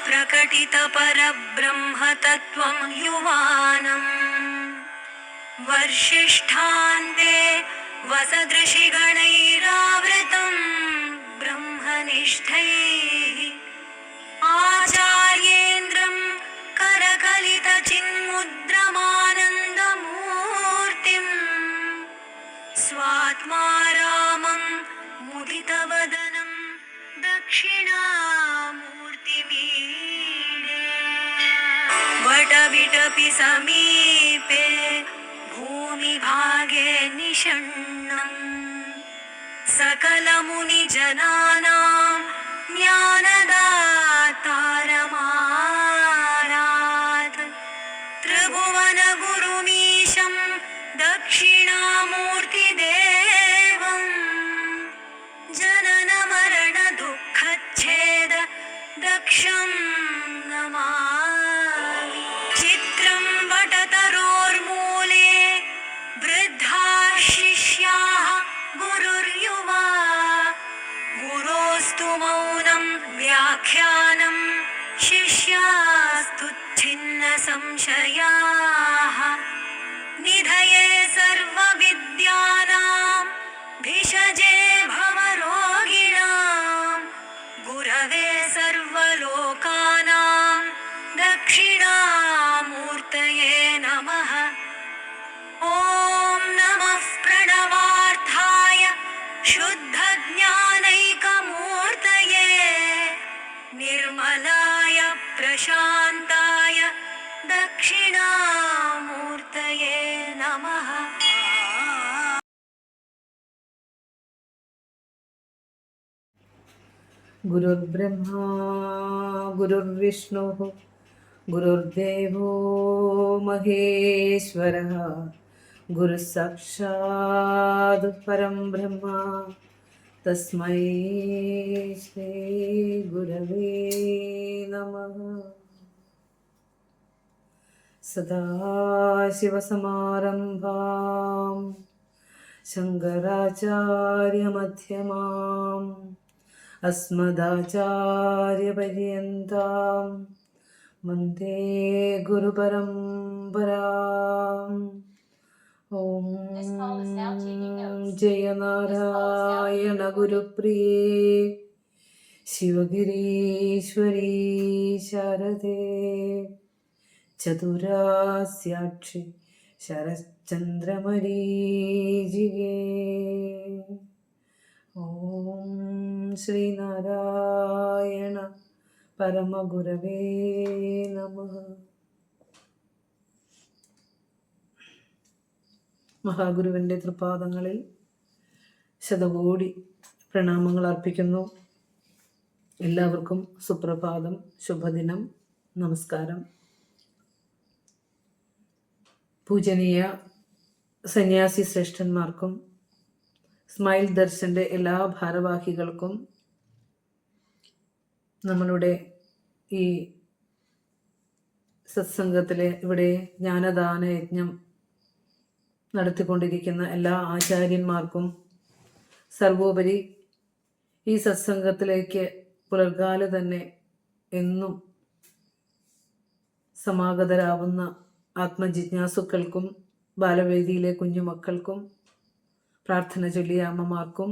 प्रकटित परब्रह्मतत्त्वं युवानम् वर्षिष्ठान्ते वसदृशिगणैरावृतं ब्रह्मनिष्ठैः आचार्येन्द्रं करकलितचिन्मुद्रमानन्दमूर्तिम् स्वात्मा रामं मुदितवदनं दक्षिणामूर्तिमीडे वटविटपि समीपे भूमिभागे निषण्णम् सकलमुनिजनानां ज्ञानदातारमारात् त्रिभुवनगुरुमीशं दक्षिणामूर्तिदेवं जननमरणदुःखच्छेद दक्षं नमामि। चित्रं वटतरोर्मूले वृद्धा शिष्याः गुरुर्युवा गुरोस्तु मौनं व्याख्यानं शिष्यास्तु छिन्नसंशयाः निधये सर्वविद्यानां भिषजे भवरोगिणां गुरवे सर्वलोकानां दक्षिणामूर्तये नमः। ॐ नमः प्रणवार्थाय शुद्धज्ञानैकमूर्तये निर्मलाय प्रशान्ताय दक्षिणामूर्तये नमः। गुरुर्ब्रह्मा गुरुर्विष्णुः गुरुर्देवो महेश्वरः गुरुः साक्षात् परं ब्रह्म तस्मै श्री गुरवे नमः। सदाशिवसमारम्भां शङ्कराचार्यमध्यमाम् अस्मदाचार्यपर्यन्तां वन्दे गुरुपरम्पराम्। ॐ जय नारायण गुरुप्रिये शिवगिरीश्वरी शारदे चतुरास्याक्षि शरच्चन्द्रमरीजिगे। ॐ ശ്രീനാരായണ പരമഗുരവേ നമഃ. മഹാഗുരുവിൻ്റെ തൃപാദങ്ങളിൽ ശതകോടി പ്രണാമങ്ങൾ അർപ്പിക്കുന്നു. എല്ലാവർക്കും സുപ്രഭാതം, ശുഭദിനം, നമസ്കാരം. പൂജനീയ സന്യാസി ശ്രേഷ്ഠന്മാർക്കും സ്മൈൽ ദർശൻ്റെ എല്ലാ ഭാരവാഹികൾക്കും നമ്മളുടെ ഈ സത്സംഗത്തിലെ ഇവിടെ ജ്ഞാനദാന യജ്ഞം നടത്തിക്കൊണ്ടിരിക്കുന്ന എല്ലാ ആചാര്യന്മാർക്കും സർവോപരി ഈ സത്സംഗത്തിലേക്ക് പുലർകാല തന്നെ എന്നും സമാഗതരാവുന്ന ആത്മജിജ്ഞാസുക്കൾക്കും ബാലവേദിയിലെ കുഞ്ഞുമക്കൾക്കും പ്രാർത്ഥന ചൊല്ലിയ അമ്മമാർക്കും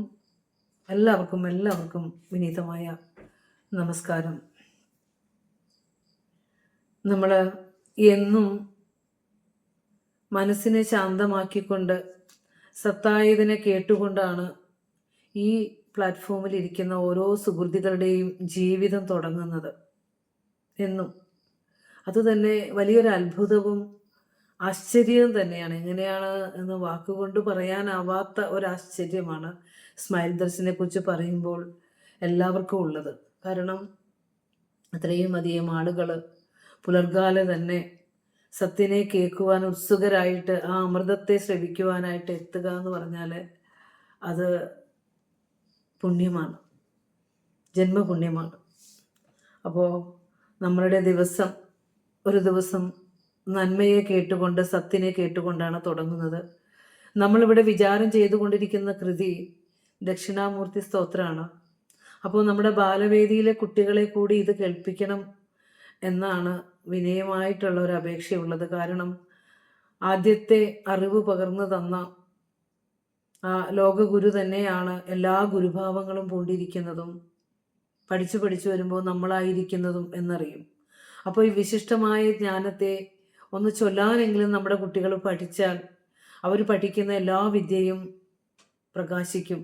എല്ലാവർക്കും വിനീതമായ നമസ്കാരം. നമ്മൾ എന്നും മനസ്സിനെ ശാന്തമാക്കിക്കൊണ്ട് സത്തായതിനെ കേട്ടുകൊണ്ടാണ് ഈ പ്ലാറ്റ്ഫോമിൽ ഇരിക്കുന്ന ഓരോ സുഹൃത്തുക്കളുടെയും ജീവിതം തുടങ്ങുന്നത്. എന്നും അതുതന്നെ വലിയൊരു അത്ഭുതവും ആശ്ചര്യവും തന്നെയാണ്. എങ്ങനെയാണ് എന്ന് വാക്കുകൊണ്ട് പറയാനാവാത്ത ഒരാശ്ചര്യമാണ് സ്മൈൽ ദർശനെ കുറിച്ച് പറയുമ്പോൾ എല്ലാവർക്കും ഉള്ളത്. കാരണം അത്രയും അധികം ആളുകൾ പുലർകാല തന്നെ സത്യനെ കേൾക്കുവാൻ ഉത്സുകരായിട്ട് ആ അമൃതത്തെ ശ്രവിക്കുവാനായിട്ട് എത്തുക എന്ന് പറഞ്ഞാൽ അത് പുണ്യമാണ്, ജന്മപുണ്യമാണ്. അപ്പോൾ നമ്മളുടെ ഒരു ദിവസം നന്മയെ കേട്ടുകൊണ്ട് സത്യനെ കേട്ടുകൊണ്ടാണ് തുടങ്ങുന്നത്. നമ്മളിവിടെ വിചാരം ചെയ്തുകൊണ്ടിരിക്കുന്ന കൃതി ദക്ഷിണാമൂർത്തി സ്തോത്രമാണ്. അപ്പോൾ നമ്മുടെ ബാലവേദിയിലെ കുട്ടികളെ കൂടി ഇത് കേൾപ്പിക്കണം എന്നാണ് വിനയമായിട്ടുള്ള ഒരു അപേക്ഷയുള്ളത്. കാരണം ആദ്യത്തെ അറിവ് പകർന്നു തന്ന ആ ലോകഗുരു തന്നെയാണ് എല്ലാ ഗുരുഭാവങ്ങളും പൂണ്ടിരിക്കുന്നതും പഠിച്ചു പഠിച്ചു വരുമ്പോൾ നമ്മളായിരിക്കുന്നതും എന്നറിയും. അപ്പോൾ ഈ വിശിഷ്ടമായ ജ്ഞാനത്തെ ഒന്ന് ചൊല്ലാനെങ്കിലും നമ്മുടെ കുട്ടികൾ പഠിച്ചാൽ അവർ പഠിക്കുന്ന എല്ലാ വിദ്യയും പ്രകാശിക്കും.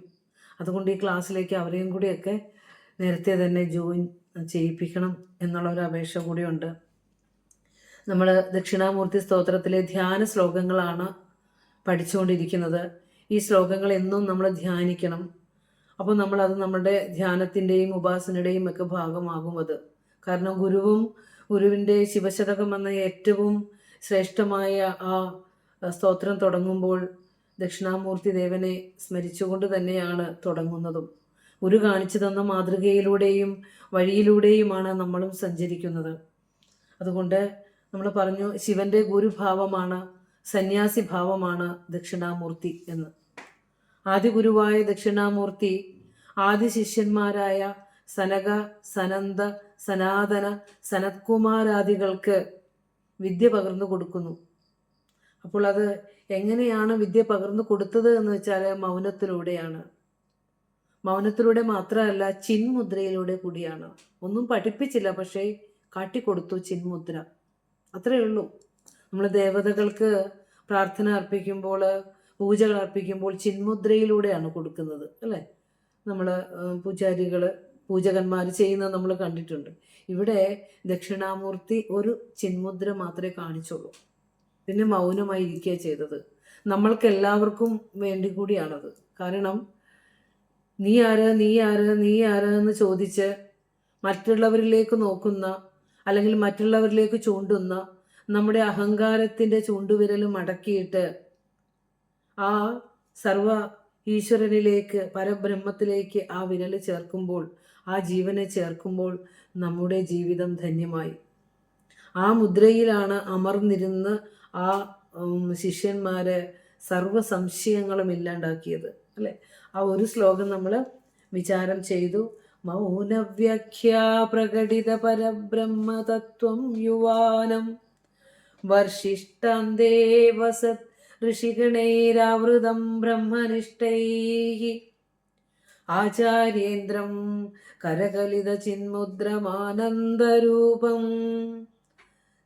അതുകൊണ്ട് ഈ ക്ലാസ്സിലേക്ക് അവരെയും കൂടിയൊക്കെ നേരത്തെ തന്നെ ജോയിൻ ചെയ്യിപ്പിക്കണം എന്നുള്ള ഒരു അപേക്ഷ കൂടിയുണ്ട്. നമ്മൾ ദക്ഷിണാമൂർത്തി സ്തോത്രത്തിലെ ധ്യാന ശ്ലോകങ്ങളാണ് പഠിച്ചുകൊണ്ടിരിക്കുന്നത്. ഈ ശ്ലോകങ്ങൾ എന്നും നമ്മൾ ധ്യാനിക്കണം. അപ്പോൾ നമ്മളത് നമ്മുടെ ധ്യാനത്തിൻ്റെയും ഉപാസനയുടെയും ഒക്കെ ഭാഗമാകും അത്. കാരണം ഗുരുവിൻ്റെ ശിവശതകം എന്ന ഏറ്റവും ശ്രേഷ്ഠമായ ആ സ്തോത്രം തുടങ്ങുമ്പോൾ ദക്ഷിണാമൂർത്തി ദേവനെ സ്മരിച്ചുകൊണ്ട് തന്നെയാണ് തുടങ്ങുന്നതും. ഗുരു കാണിച്ചു തന്ന മാതൃകയിലൂടെയും വഴിയിലൂടെയുമാണ് നമ്മളും സഞ്ചരിക്കുന്നത്. അതുകൊണ്ട് നമ്മൾ പറഞ്ഞു, ശിവന്റെ ഗുരുഭാവമാണ്, സന്യാസി ഭാവമാണ് ദക്ഷിണാമൂർത്തി എന്ന്. ആദ്യ ഗുരുവായ ദക്ഷിണാമൂർത്തി ആദ്യ ശിഷ്യന്മാരായ സനക, സനന്ദ, സനാതന, സനത്കുമാരാദികൾക്ക് വിദ്യ പകർന്നു കൊടുക്കുന്നു. അപ്പോൾ അത് എങ്ങനെയാണ് വിദ്യ പകർന്നു കൊടുത്തത് എന്ന് വെച്ചാൽ മൗനത്തിലൂടെയാണ്. മൗനത്തിലൂടെ മാത്രമല്ല, ചിന്മുദ്രയിലൂടെ കൂടിയാണ്. ഒന്നും പഠിപ്പിച്ചില്ല, പക്ഷേ കാട്ടിക്കൊടുത്തു ചിന്മുദ്ര. അത്രയേ ഉള്ളൂ. നമ്മൾ ദേവതകൾക്ക് പ്രാർത്ഥന അർപ്പിക്കുമ്പോൾ, പൂജകൾ അർപ്പിക്കുമ്പോൾ ചിന്മുദ്രയിലൂടെയാണ് കൊടുക്കുന്നത്, അല്ലേ? നമ്മൾ പൂജകന്മാർ ചെയ്യുന്നത് നമ്മൾ കണ്ടിട്ടുണ്ട്. ഇവിടെ ദക്ഷിണാമൂർത്തി ഒരു ചിന്മുദ്ര മാത്രമേ കാണിച്ചുള്ളൂ. പിന്നെ മൗനമായി ഇരിക്കുക ചെയ്തത്. നമ്മൾക്ക് എല്ലാവർക്കും വേണ്ടി കൂടിയാണത്. കാരണം നീ ആര് നീ ആര് നീ ആര് എന്ന് ചോദിച്ച് മറ്റുള്ളവരിലേക്ക് നോക്കുന്ന, അല്ലെങ്കിൽ മറ്റുള്ളവരിലേക്ക് ചൂണ്ടുന്ന നമ്മുടെ അഹങ്കാരത്തിൻ്റെ ചൂണ്ടുവിരൽ മടക്കിയിട്ട് ആ സർവ ഈശ്വരനിലേക്ക്, പരബ്രഹ്മത്തിലേക്ക് ആ വിരൽ ചേർക്കുമ്പോൾ, ആ ജീവനെ ചേർക്കുമ്പോൾ നമ്മുടെ ജീവിതം ധന്യമായി. ആ മുദ്രയിലാണ് അമർന്നിരുന്ന് ആ ശിഷ്യന്മാരെ സർവ സംശയങ്ങളും ഇല്ലാണ്ടാക്കിയത്, അല്ലെ? ആ ഒരു ശ്ലോകം നമ്മൾ വിചാരം ചെയ്തു. മൗനവ്യാഖ്യാ പ്രകടിത പരബ്രഹ്മതത്വം യുവാനം വർഷിഷ്ടാന്തേ വസത് ഋഷിഗണൈരാവൃതം ബ്രഹ്മനിഷ്ഠൈഃ ആചാര്യേന്ദ്രം കരകലിത ചിന്മുദ്രമാനന്ദരൂപം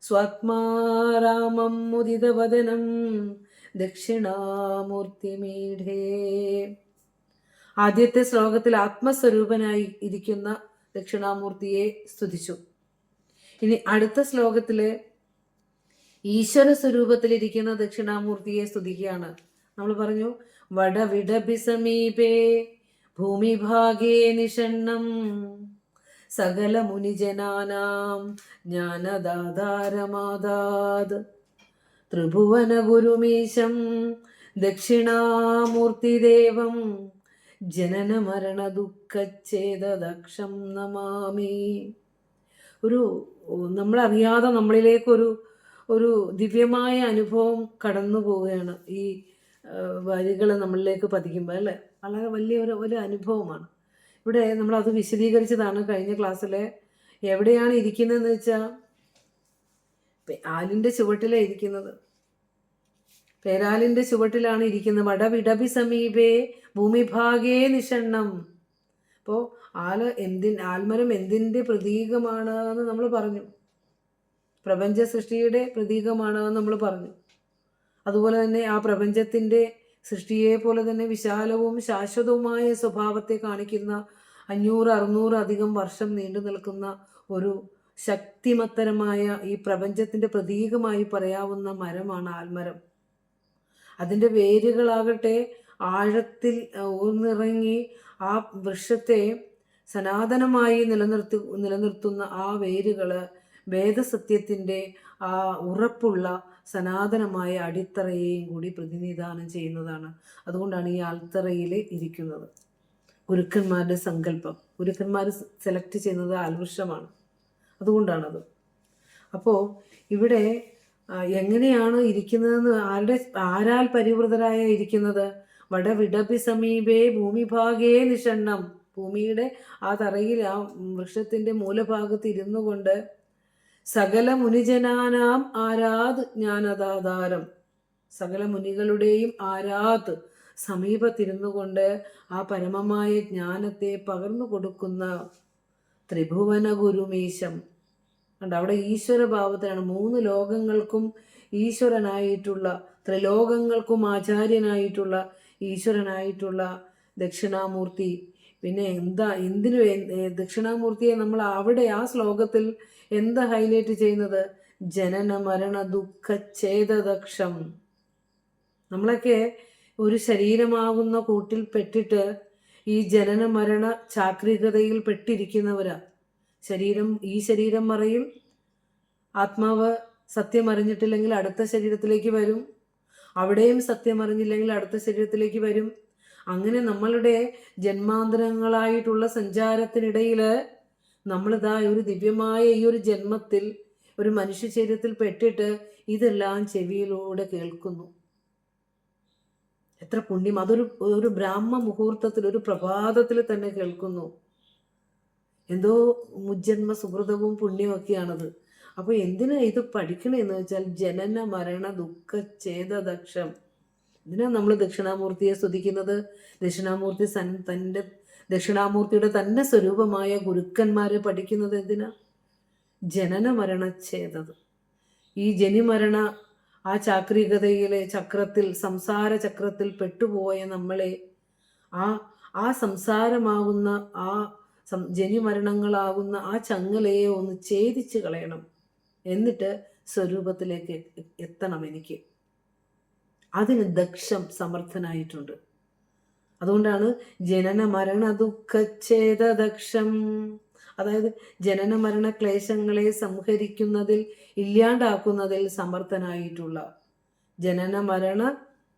സ്വാത്മാരാമം മുദിതവദനം ദക്ഷിണാമൂർത്തിമീഢേ. ആദ്യത്തെ ശ്ലോകത്തിൽ ആത്മസ്വരൂപനായി ഇരിക്കുന്ന ദക്ഷിണാമൂർത്തിയെ സ്തുതിച്ചു. ഇനി അടുത്ത ശ്ലോകത്തില് ഈശ്വര സ്വരൂപത്തിലിരിക്കുന്ന ദക്ഷിണാമൂർത്തിയെ സ്തുതിക്കുകയാണ്. നമ്മൾ പറഞ്ഞു, വടവിടഭി സമീപേ ഭൂമിഭാഗേ നിഷണ്ണം സകല മുനിജനാനാം ജ്ഞാനദാതാരമാദാത് ത്രിഭുവന ഗുരുമീശം ദക്ഷിണാമൂർത്തിദേവം ജനന മരണ ദുഃഖച്ഛേദദക്ഷം നമാമി. നമ്മളറിയാതെ നമ്മളിലേക്കൊരു ദിവ്യമായ അനുഭവം കടന്നു പോവുകയാണ് ഈ വരികൾ നമ്മളിലേക്ക് പതിക്കുമ്പോൾ, അല്ലേ? വളരെ വലിയ ഒരു അനുഭവമാണ്. ഇവിടെ നമ്മളത് വിശദീകരിച്ചതാണ് കഴിഞ്ഞ ക്ലാസ്സിൽ. എവിടെയാണ് ഇരിക്കുന്നതെന്ന് വെച്ചാൽ ആലിൻ്റെ ചുവട്ടിലാണ് ഇരിക്കുന്നത്. പേരാലിൻ്റെ ചുവട്ടിലാണ് ഇരിക്കുന്നത്. വടവിടഭി സമീപേ ഭൂമിഭാഗേ നിഷണ്ണം. അപ്പോൾ ആൽമരം എന്തിൻ്റെ പ്രതീകമാണ് എന്ന് നമ്മൾ പറഞ്ഞു. പ്രപഞ്ച സൃഷ്ടിയുടെ പ്രതീകമാണ് എന്ന് നമ്മൾ പറഞ്ഞു. അതുപോലെ തന്നെ ആ പ്രപഞ്ചത്തിൻ്റെ സൃഷ്ടിയെ പോലെ തന്നെ വിശാലവും ശാശ്വതവുമായ സ്വഭാവത്തെ കാണിക്കുന്ന 500-600 അധികം വർഷം നീണ്ടു നിൽക്കുന്ന ഒരു ശക്തിമത്തരമായ ഈ പ്രപഞ്ചത്തിൻ്റെ പ്രതീകമായി പറയാവുന്ന മരമാണ് ആൽമരം. അതിൻ്റെ വേരുകളാകട്ടെ ആഴത്തിൽ ഊർന്നിറങ്ങി ആ വൃക്ഷത്തെ സനാതനമായി നിലനിർത്തുന്ന ആ വേരുകൾ വേദസത്യത്തിൻ്റെ ആ ഉറപ്പുള്ള സനാതനമായ അടിത്തറയെയും കൂടി പ്രതിനിധാനം ചെയ്യുന്നതാണ്. അതുകൊണ്ടാണ് ഈ ആൽത്തറയിൽ ഇരിക്കുന്നത്. ഗുരുക്കന്മാരുടെ സങ്കല്പം, ഗുരുക്കന്മാർ സെലക്ട് ചെയ്യുന്നത് ആൽവൃക്ഷമാണ്. അതുകൊണ്ടാണത്. അപ്പോൾ ഇവിടെ എങ്ങനെയാണ് ഇരിക്കുന്നതെന്ന്, ആരാൽ പരിവൃതരായ ഇരിക്കുന്നത്? വടവിടഭി സമീപേ ഭൂമിഭാഗേ നിഷണ്ണം. ഭൂമിയുടെ ആ തറയിൽ, ആ വൃക്ഷത്തിൻ്റെ മൂലഭാഗത്ത് ഇരുന്നു കൊണ്ട് സകല മുനിജനാനാം ആരാത് ജ്ഞാനദാതാരം. സകല മുനികളുടെയും ആരാത് സമീപത്തിരുന്നു കൊണ്ട് ആ പരമമായ ജ്ഞാനത്തെ പകർന്നു കൊടുക്കുന്ന ത്രിഭുവന ഗുരുമീശം. കണ്ട, അവിടെ ഈശ്വരഭാവത്തിലാണ്. 3 ലോകങ്ങൾക്കും ഈശ്വരനായിട്ടുള്ള, ത്രിലോകങ്ങൾക്കും ആചാര്യനായിട്ടുള്ള ഈശ്വരനായിട്ടുള്ള ദക്ഷിണാമൂർത്തി. പിന്നെ എന്തിനു ദക്ഷിണാമൂർത്തിയെ നമ്മൾ അവിടെ ആ ശ്ലോകത്തിൽ എന്താ ഹൈലൈറ്റ് ചെയ്യുന്നത്? ജനന മരണ ദുഃഖ ഛേദദക്ഷം. നമ്മളൊക്കെ ഒരു ശരീരമാകുന്ന കൂട്ടിൽ പെട്ടിട്ട് ഈ ജനന മരണ ചാക്രികതയിൽ പെട്ടിരിക്കുന്നവരാ. ഈ ശരീരം മറയും, ആത്മാവ് സത്യം അറിഞ്ഞിട്ടില്ലെങ്കിൽ അടുത്ത ശരീരത്തിലേക്ക് വരും, അവിടെയും സത്യം അറിഞ്ഞില്ലെങ്കിൽ അടുത്ത ശരീരത്തിലേക്ക് വരും. അങ്ങനെ നമ്മളുടെ ജന്മാന്തരങ്ങളായിട്ടുള്ള സഞ്ചാരത്തിനിടയിൽ നമ്മളിതാ ഒരു ദിവ്യമായ ഈ ഒരു ജന്മത്തിൽ ഒരു മനുഷ്യ ശരീരത്തിൽ പെട്ടിട്ട് ഇതെല്ലാം ചെവിയിലൂടെ കേൾക്കുന്നു. എത്ര പുണ്യം! ഒരു ബ്രാഹ്മ മുഹൂർത്തത്തിൽ, ഒരു പ്രഭാതത്തിൽ തന്നെ കേൾക്കുന്നു. എന്തോ മുജ്ജന്മ സുഹൃതവും പുണ്യവും ഒക്കെയാണത്. അപ്പോൾ എന്തിനാ ഇത് പഠിക്കണമെന്ന് വെച്ചാൽ ജനന മരണ ദുഃഖ ഛേദദക്ഷം. ഇതിനാ നമ്മൾ ദക്ഷിണാമൂർത്തിയെ സ്തുതിക്കുന്നത്. ദക്ഷിണാമൂർത്തിയുടെ തന്നെ സ്വരൂപമായ ഗുരുക്കന്മാരെ പഠിക്കുന്നത് എന്തിനാ? ജനന മരണ ഛേദത്. ഈ ജനിമരണ ആ ചാക്രികതയിലെ ചക്രത്തിൽ, സംസാര ചക്രത്തിൽ പെട്ടുപോയ നമ്മളെ ആ സംസാരമാകുന്ന ആ ജനിമരണങ്ങളാകുന്ന ആ ചങ്ങലയെ ഒന്ന് ഛേദിച്ച് കളയണം. എന്നിട്ട് സ്വരൂപത്തിലേക്ക് എത്തണം എനിക്ക്. അതിന് ദക്ഷം സമർത്ഥനായിട്ടുണ്ട്. അതുകൊണ്ടാണ് ജനന മരണ ദുഃഖച്ഛേദദക്ഷം. അതായത് ജനന മരണ ക്ലേശങ്ങളെ സംഹരിക്കുന്നതിൽ, ഇല്ലാണ്ടാക്കുന്നതിൽ സമർത്ഥനായിട്ടുള്ള ജനന മരണ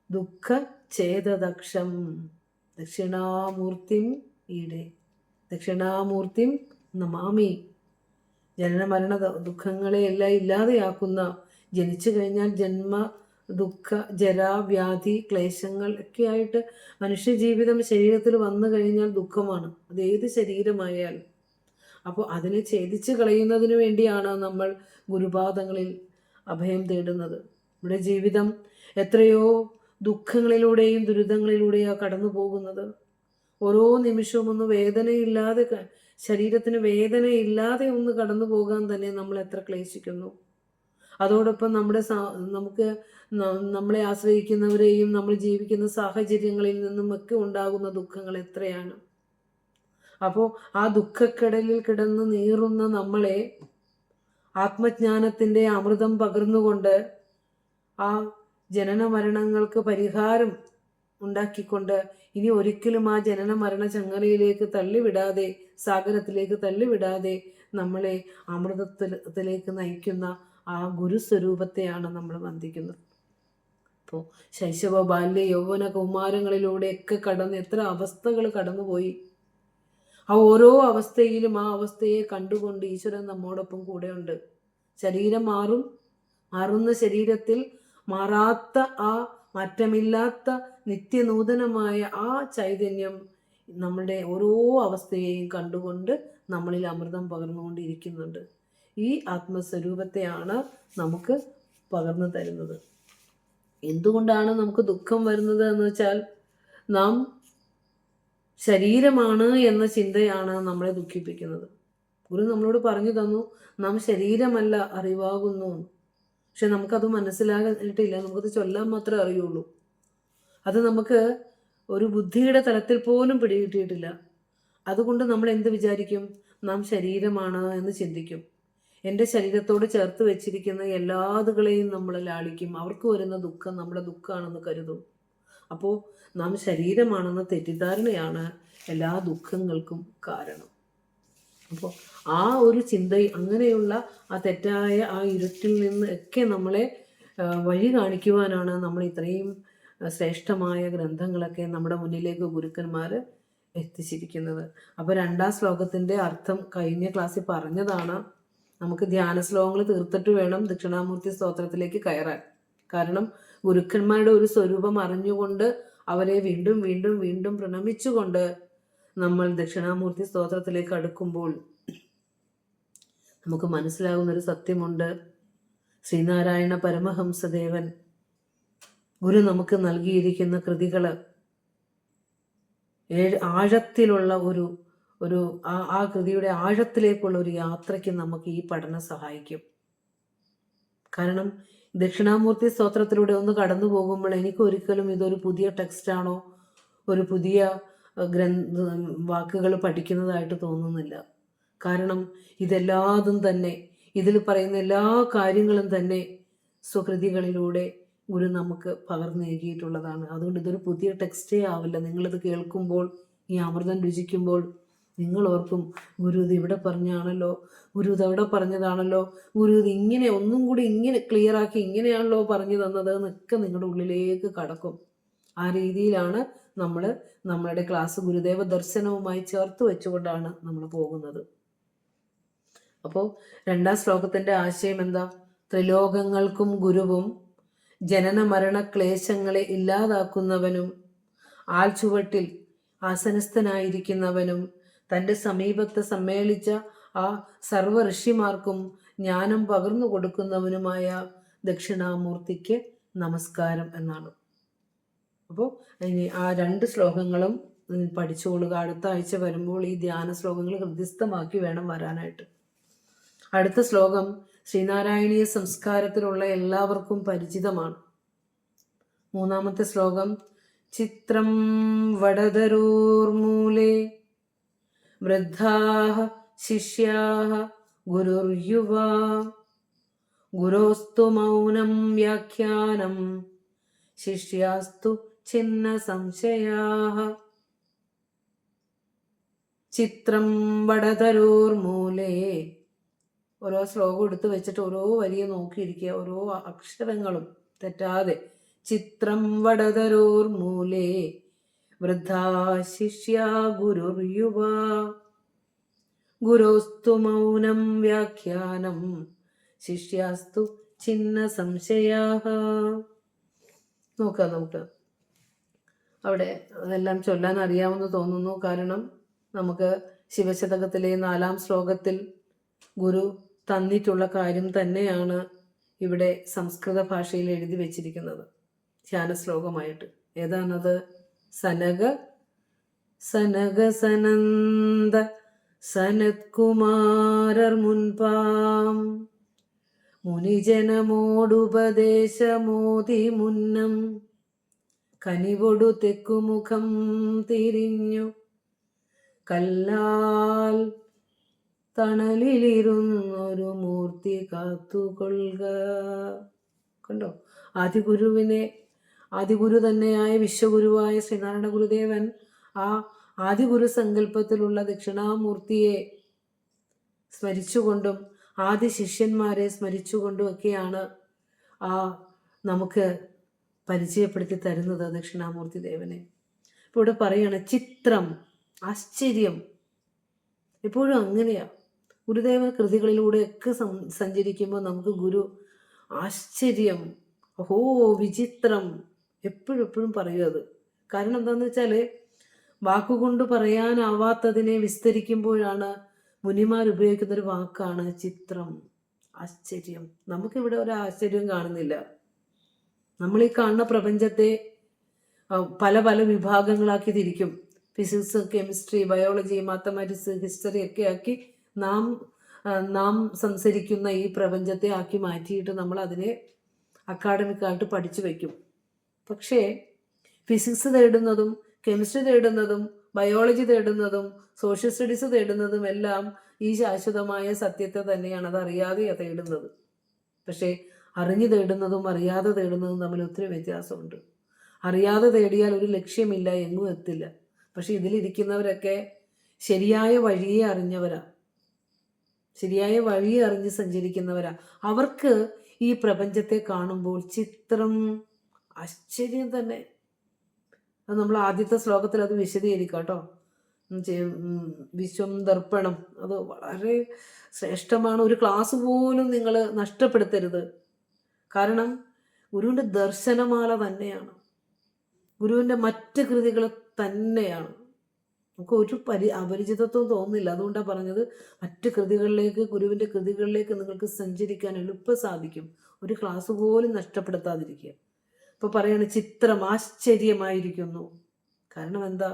ദുഃഖ ഛേദദക്ഷം ദക്ഷിണാമൂർത്തിം ഈടെ. ദക്ഷിണാമൂർത്തിം നമാമി. ജനന മരണ ദുഃഖങ്ങളെ എല്ലാം ഇല്ലാതെയാക്കുന്ന, ജനിച്ചു കഴിഞ്ഞാൽ ജന്മ ദുഃഖ ജരാ വ്യാധി ക്ലേശങ്ങൾ ഒക്കെ ആയിട്ട് മനുഷ്യജീവിതം ശരീരത്തിൽ വന്നു കഴിഞ്ഞാൽ ദുഃഖമാണ്, അത് ഏത് ശരീരമായാലും. അപ്പോൾ അതിനെ ഛേദിച്ച് കളയുന്നതിന് വേണ്ടിയാണ് നമ്മൾ ഗുരുപാദങ്ങളിൽ അഭയം തേടുന്നത്. നമ്മുടെ ജീവിതം എത്രയോ ദുഃഖങ്ങളിലൂടെയും ദുരിതങ്ങളിലൂടെയാണ് കടന്നു പോകുന്നത്. ഓരോ നിമിഷവും ഒന്ന് വേദനയില്ലാതെ, ശരീരത്തിന് വേദനയില്ലാതെ ഒന്ന് കടന്നു പോകാൻ തന്നെ നമ്മൾ എത്ര ക്ലേശിക്കുന്നു. അതോടൊപ്പം നമ്മളെ ആശ്രയിക്കുന്നവരെയും നമ്മൾ ജീവിക്കുന്ന സാഹചര്യങ്ങളിൽ നിന്നും ഒക്കെ ഉണ്ടാകുന്ന ദുഃഖങ്ങൾ എത്രയാണ്. അപ്പോൾ ആ ദുഃഖക്കടലിൽ കിടന്ന് നീറുന്ന നമ്മളെ ആത്മജ്ഞാനത്തിൻ്റെ അമൃതം പകർന്നുകൊണ്ട് ആ ജനന മരണങ്ങൾക്ക് പരിഹാരം ഉണ്ടാക്കിക്കൊണ്ട് ഇനി ഒരിക്കലും ആ ജനന മരണ ചങ്ങലയിലേക്ക് തള്ളിവിടാതെ, സാഗരത്തിലേക്ക് തള്ളിവിടാതെ നമ്മളെ അമൃതത്തിലേക്ക് നയിക്കുന്ന ആ ഗുരുസ്വരൂപത്തെയാണ് നമ്മൾ വന്ദിക്കുന്നത്. അപ്പോൾ ശൈശവ ബാല്യ യൗവന കൗമാരങ്ങളിലൂടെയൊക്കെ കടന്ന് എത്ര അവസ്ഥകൾ കടന്നുപോയി. ആ ഓരോ അവസ്ഥയിലും ആ അവസ്ഥയെ കണ്ടുകൊണ്ട് ഈശ്വരൻ നമ്മോടൊപ്പം കൂടെയുണ്ട്. ശരീരം മാറുന്ന ശരീരത്തിൽ മാറാത്ത ആ മാറ്റമില്ലാത്ത നിത്യനൂതനമായ ആ ചൈതന്യം നമ്മുടെ ഓരോ അവസ്ഥയെയും കണ്ടുകൊണ്ട് നമ്മളിൽ അമൃതം പകർന്നുകൊണ്ടിരിക്കുന്നുണ്ട്. ഈ ആത്മസ്വരൂപത്തെയാണ് നമുക്ക് പകർന്നു തരുന്നത്. എന്തുകൊണ്ടാണ് നമുക്ക് ദുഃഖം വരുന്നത് എന്ന് വെച്ചാൽ, നാം ശരീരമാണ് എന്ന ചിന്തയാണ് നമ്മളെ ദുഃഖിപ്പിക്കുന്നത്. ഗുരു നമ്മളോട് പറഞ്ഞു തന്നു, നാം ശരീരമല്ല അറിവാകുന്നു. പക്ഷെ നമുക്കത് മനസ്സിലാകിട്ടില്ല. നമുക്കത് ചൊല്ലാൻ മാത്രമേ അറിയുള്ളൂ. അത് നമുക്ക് ഒരു ബുദ്ധിയുടെ തലത്തിൽ പോലും പിടികിട്ടിയിട്ടില്ല. അതുകൊണ്ട് നമ്മൾ എന്ത് വിചാരിക്കും? നാം ശരീരമാണ് എന്ന് ചിന്തിക്കും. എൻ്റെ ശരീരത്തോട് ചേർത്ത് വെച്ചിരിക്കുന്ന എല്ലാതുകളെയും നമ്മൾ ലാളിക്കും. അവർക്ക് വരുന്ന ദുഃഖം നമ്മുടെ ദുഃഖമാണെന്ന് കരുതും. അപ്പോൾ നാം ശരീരമാണെന്ന തെറ്റിദ്ധാരണയാണ് എല്ലാ ദുഃഖങ്ങൾക്കും കാരണം. അപ്പോൾ ആ ഒരു ചിന്ത, അങ്ങനെയുള്ള ആ തെറ്റായ ആ ഇരുട്ടിൽ നിന്ന് ഒക്കെ നമ്മളെ വഴി കാണിക്കുവാനാണ് നമ്മൾ ഇത്രയും ശ്രേഷ്ഠമായ ഗ്രന്ഥങ്ങളൊക്കെ നമ്മുടെ മുന്നിലേക്ക് ഗുരുക്കന്മാർ എത്തിച്ചിരിക്കുന്നത്. അപ്പോൾ 2ാം ശ്ലോകത്തിൻ്റെ അർത്ഥം കഴിഞ്ഞ ക്ലാസ്സിൽ പറഞ്ഞതാണ്. നമുക്ക് ധ്യാന ശ്ലോകങ്ങൾ തീർത്തിട്ട് വേണം ദക്ഷിണാമൂർത്തി സ്തോത്രത്തിലേക്ക് കയറാൻ. കാരണം ഗുരുക്കന്മാരുടെ ഒരു സ്വരൂപം അറിഞ്ഞുകൊണ്ട് അവരെ വീണ്ടും വീണ്ടും വീണ്ടും പ്രണമിച്ചുകൊണ്ട് നമ്മൾ ദക്ഷിണാമൂർത്തി സ്തോത്രത്തിലേക്ക് അടുക്കുമ്പോൾ നമുക്ക് മനസ്സിലാകുന്നൊരു സത്യമുണ്ട്. ശ്രീനാരായണ പരമഹംസദേവൻ ഗുരു നമുക്ക് നൽകിയിരിക്കുന്ന കൃതികൾ ആഴത്തിലുള്ള ഒരു ആ കൃതിയുടെ ആഴത്തിലേക്കുള്ള ഒരു യാത്രയ്ക്ക് നമുക്ക് ഈ പഠനം സഹായിക്കും. കാരണം ദക്ഷിണാമൂർത്തി സ്തോത്രത്തിലൂടെ ഒന്ന് കടന്നു പോകുമ്പോൾ എനിക്ക് ഒരിക്കലും ഇതൊരു പുതിയ ടെക്സ്റ്റാണോ, ഒരു പുതിയ വാക്കുകൾ പഠിക്കുന്നതായിട്ട് തോന്നുന്നില്ല. കാരണം ഇതെല്ലാതും തന്നെ, ഇതിൽ പറയുന്ന എല്ലാ കാര്യങ്ങളും തന്നെ സ്വകൃതികളിലൂടെ ഗുരു നമുക്ക് പകർന്നേകിയിട്ടുള്ളതാണ്. അതുകൊണ്ട് ഇതൊരു പുതിയ ടെക്സ്റ്റേ ആവില്ല. നിങ്ങളിത് കേൾക്കുമ്പോൾ, ഈ അമൃതം രുചിക്കുമ്പോൾ നിങ്ങൾ ഓർക്കും, ഗുരു ഇത് ഇവിടെ പറഞ്ഞാണല്ലോ, ഗുരു ഇത് അവിടെ പറഞ്ഞതാണല്ലോ, ഗുരു ഇത് ഇങ്ങനെ ഒന്നും കൂടി ഇങ്ങനെ ക്ലിയർ ആക്കി ഇങ്ങനെയാണല്ലോ പറഞ്ഞു തന്നത് എന്നൊക്കെ നിങ്ങളുടെ ഉള്ളിലേക്ക് കടക്കും. ആ രീതിയിലാണ് നമ്മളുടെ ക്ലാസ് ഗുരുദേവ ദർശനവുമായി ചേർത്ത് വെച്ചുകൊണ്ടാണ് നമ്മൾ പോകുന്നത്. അപ്പോൾ 2ാം ശ്ലോകത്തിൻ്റെ ആശയം എന്താ? ത്രിലോകങ്ങൾക്കും ഗുരുവും ജനന മരണ ക്ലേശങ്ങളെ ഇല്ലാതാക്കുന്നവനും ആൽച്ചുവട്ടിൽ ആസനസ്ഥനായിരിക്കുന്നവനും തൻ്റെ സമീപത്ത് സമ്മേളിച്ച ആ സർവ ഋഷിമാർക്കും ജ്ഞാനം പകർന്നു കൊടുക്കുന്നവനുമായ ദക്ഷിണാമൂർത്തിക്ക് നമസ്കാരം എന്നാണ്. അപ്പോൾ ഇനി ആ 2 ശ്ലോകങ്ങളും പഠിച്ചുകൊള്ളുക. അടുത്ത ആഴ്ച വരുമ്പോൾ ഈ ധ്യാന ശ്ലോകങ്ങൾ ഹൃദയസ്ഥമാക്കി വേണം വരാനായിട്ട്. അടുത്ത ശ്ലോകം ശ്രീനാരായണീയ സംസ്കാരത്തിലുള്ള എല്ലാവർക്കും പരിചിതമാണ്. 3ാമത്തെ ശ്ലോകം ചിത്രം വടതരോർമൂലേ വൃദ്ധാഃ ശിഷ്യാഃ ഗുരുർയുവാ ഗുരോസ്തു മൗനം വ്യാഖ്യാനം ശിഷ്യാസ്തു ഛിന്ന സംശയാഃ. ചിത്രം വടതരോർമൂലേ. ഓരോ ശ്ലോകം എടുത്ത് വെച്ചിട്ട് ഓരോ വരിയെ നോക്കിയിരിക്കുക, ഓരോ അക്ഷരങ്ങളും തെറ്റാതെ. ചിത്രം വടതരോർമൂലേ വൃദ്ധാ ശിഷ്യാ ഗുരുർയുവാ ഗുരോസ്തു മൗനം വ്യാഖ്യാനം ശിഷ്യാസ്തു ഛിന്ന സംശയാഃ. നോക്കാം നമുക്ക്. അവിടെ അതെല്ലാം ചൊല്ലാൻ അറിയാമെന്ന് തോന്നുന്നു. കാരണം നമുക്ക് ശിവശതകത്തിലെ 4ാം ശ്ലോകത്തിൽ ഗുരു തന്നിട്ടുള്ള കാര്യം തന്നെയാണ് ഇവിടെ സംസ്കൃത ഭാഷയിൽ എഴുതി വെച്ചിരിക്കുന്നത് ധ്യാന ശ്ലോകമായിട്ട്. ഏതാണത്? സനക സനന്ദ സനത്കുമാരർ മുൻപാം മുനിജനമോടുപദേശമോതി മുന്നം കനിവൊടു തെക്കുമുഖം തിരിഞ്ഞു കല്ലാൽ തണലിലിരുന്നൊരു മൂർത്തി കാത്തുകൊള്ളുക. കണ്ടോ? ആദിഗുരു തന്നെയായ വിശ്വഗുരുവായ ശ്രീനാരായണ ഗുരുദേവൻ ആ ആദിഗുരു സങ്കല്പത്തിലുള്ള ദക്ഷിണാമൂർത്തിയെ സ്മരിച്ചുകൊണ്ടും ആദി ശിഷ്യന്മാരെ സ്മരിച്ചുകൊണ്ടും ഒക്കെയാണ് നമുക്ക് പരിചയപ്പെടുത്തി തരുന്നത് ദക്ഷിണാമൂർത്തി ദേവനെ. ഇപ്പോൾ ഇവിടെ പറയാണ് ചിത്രം, ആശ്ചര്യം. എപ്പോഴും അങ്ങനെയാ. ഗുരുദേവ കൃതികളിലൂടെയൊക്കെ സഞ്ചരിക്കുമ്പോൾ നമുക്ക് ഗുരു ആശ്ചര്യം, ഓഹോ വിചിത്രം എപ്പോഴും പറയും അത്. കാരണം എന്താണെന്ന് വെച്ചാൽ വാക്കുകൊണ്ട് പറയാനാവാത്തതിനെ വിസ്തരിക്കുമ്പോഴാണ് മുനിമാർ ഉപയോഗിക്കുന്നൊരു വാക്കാണ് ചിത്രം, ആശ്ചര്യം. നമുക്കിവിടെ ഒരു ആശ്ചര്യം കാണുന്നില്ല. നമ്മൾ ഈ കാണുന്ന പ്രപഞ്ചത്തെ പല പല വിഭാഗങ്ങളാക്കി തിരിക്കും. Physics, chemistry, biology, mathematics, history ഒക്കെ ആക്കി നാം സംസാരിക്കുന്ന ഈ പ്രപഞ്ചത്തെ ആക്കി മാറ്റിയിട്ട് നമ്മൾ അതിനെ അക്കാഡമിക്കായിട്ട് പഠിച്ചു വയ്ക്കും. പക്ഷേ ഫിസിക്സ് തേടുന്നതും കെമിസ്ട്രി തേടുന്നതും ബയോളജി തേടുന്നതും സോഷ്യൽ സ്റ്റഡീസ് തേടുന്നതും എല്ലാം ഈ ശാശ്വതമായ സത്യത്തെ തന്നെയാണ്. അത് അറിയാതെയാണ് തേടുന്നത്. പക്ഷേ അറിഞ്ഞു തേടുന്നതും അറിയാതെ തേടുന്നതും തമ്മിൽ ഒത്തിരി വ്യത്യാസമുണ്ട്. അറിയാതെ തേടിയാൽ ഒരു ലക്ഷ്യമില്ല, എങ്ങും എത്തില്ല. പക്ഷെ ഇതിലിരിക്കുന്നവരൊക്കെ ശരിയായ വഴിയെ അറിഞ്ഞവരാ, ശരിയായ വഴിയെ അറിഞ്ഞ് സഞ്ചരിക്കുന്നവരാ. അവർക്ക് ഈ പ്രപഞ്ചത്തെ കാണുമ്പോൾ ചിത്രം, ആശ്ചര്യം തന്നെ. അത് നമ്മൾ ആദ്യത്തെ ശ്ലോകത്തിൽ അത് വിശദീകരിക്കാം കേട്ടോ. വിശ്വം ദർപ്പണം, അത് വളരെ ശ്രേഷ്ഠമാണ്. ഒരു ക്ലാസ് പോലും നിങ്ങൾ നഷ്ടപ്പെടുത്തരുത്. കാരണം ഗുരുവിൻ്റെ ദർശനമാല തന്നെയാണ്, ഗുരുവിൻ്റെ മറ്റ് കൃതികൾ തന്നെയാണ്. നമുക്ക് ഒരു അപരിചിതത്വം തോന്നുന്നില്ല. അതുകൊണ്ടാണ് പറഞ്ഞത് മറ്റ് കൃതികളിലേക്ക്, ഗുരുവിൻ്റെ കൃതികളിലേക്ക് നിങ്ങൾക്ക് സഞ്ചരിക്കാൻ എളുപ്പം സാധിക്കും. ഒരു ക്ലാസ് പോലും നഷ്ടപ്പെടുത്താതിരിക്കുക. ഇപ്പോൾ പറയാണ് ചിത്രം ആശ്ചര്യമായിരിക്കുന്നു. കാരണം എന്താ?